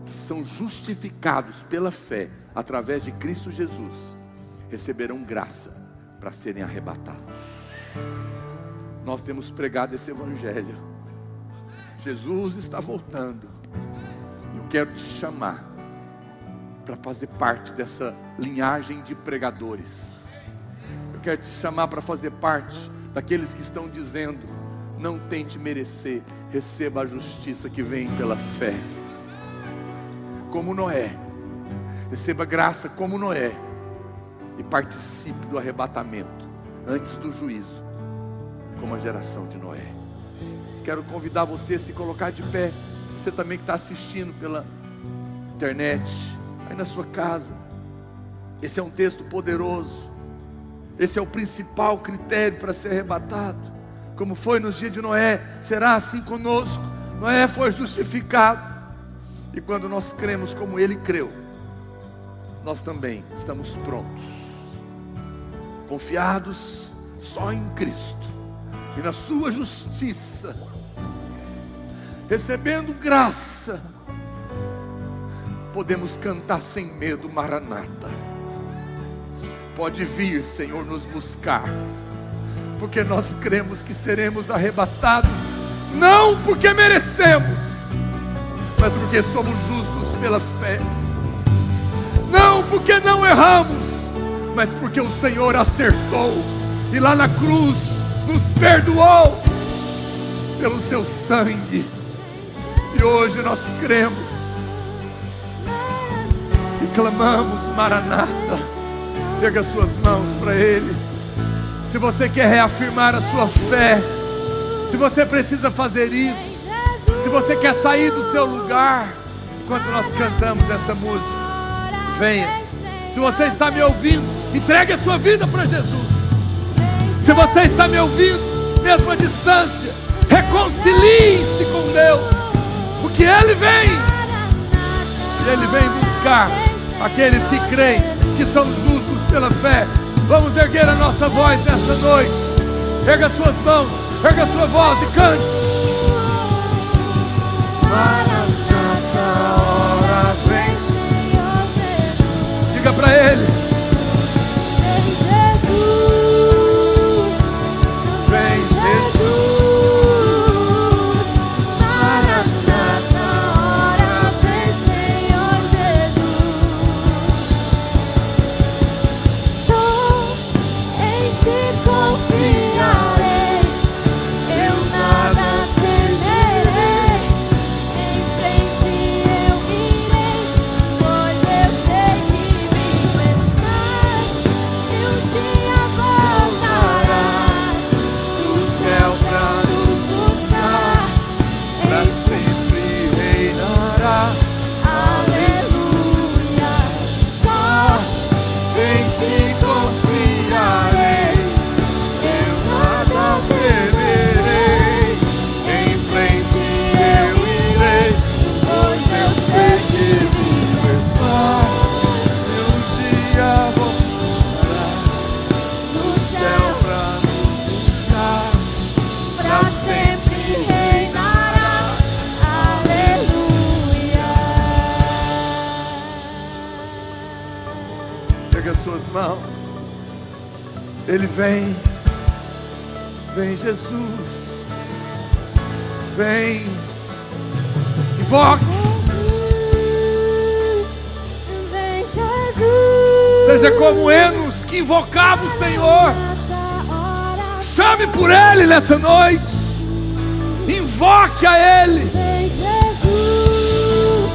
que são justificados pela fé através de Cristo Jesus, receberão graça para serem arrebatados. Nós temos pregado esse evangelho. Jesus está voltando. Eu quero te chamar para fazer parte dessa linhagem de pregadores. Eu quero te chamar para fazer parte daqueles que estão dizendo: não tente merecer, receba a justiça que vem pela fé. Como Noé, receba graça como Noé e participe do arrebatamento antes do juízo, como a geração de Noé. Quero convidar você a se colocar de pé. Você também que está assistindo pela internet, aí na sua casa. Esse é um texto poderoso. Esse é o principal critério para ser arrebatado. Como foi nos dias de Noé, será assim conosco. Noé foi justificado. E quando nós cremos como ele creu, nós também estamos prontos, confiados só em Cristo e na sua justiça, recebendo graça, podemos cantar sem medo: Maranata. Pode vir, Senhor, nos buscar, porque nós cremos que seremos arrebatados, não porque merecemos, mas porque somos justos pela fé. Não porque não erramos, mas porque o Senhor acertou e lá na cruz nos perdoou pelo seu sangue. E hoje nós cremos e clamamos: Maranata. Pega suas mãos para Ele. Se você quer reafirmar a sua fé, se você precisa fazer isso, se você quer sair do seu lugar, enquanto nós cantamos essa música, venha. Se você está me ouvindo, entregue a sua vida para Jesus. Se você está me ouvindo, mesmo à distância, reconcilie-se com Deus, porque Ele vem. E Ele vem buscar aqueles que creem, que são justos pela fé. Vamos erguer a nossa voz nessa noite. Erga suas mãos, erga sua voz e cante. Maranata, hora vem, Senhor Jesus. Diga para Ele: Jesus, vem Jesus. Maranata, hora vem, Senhor Jesus. Só em Ti confiarei, eu nada temerei. Em frente eu irei, pois eu sei que vivo estás, e um dia voltarás do céu pra nos buscar, pra sempre reinará. Aleluia. Só em Ti confiarei, eu nada temerei. Em frente eu irei, pois eu sei que vivo estás, e um dia voltará do céu pra nos buscar, pra sempre reinará. Aleluia. Pega suas mãos. Ele vem. Vem Jesus. Vem. Invoque. Vem Jesus. Seja como Enos, que invocava o Senhor. Chame por Ele nessa noite. Invoque a Ele. Vem Jesus.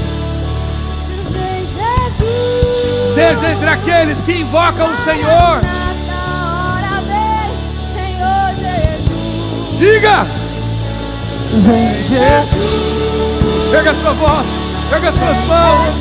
Vem Jesus. Seja entre aqueles que invocam o Senhor. Hora vem, Senhor Jesus. Diga. Vem Jesus. Pega a sua voz. Pega as suas mãos.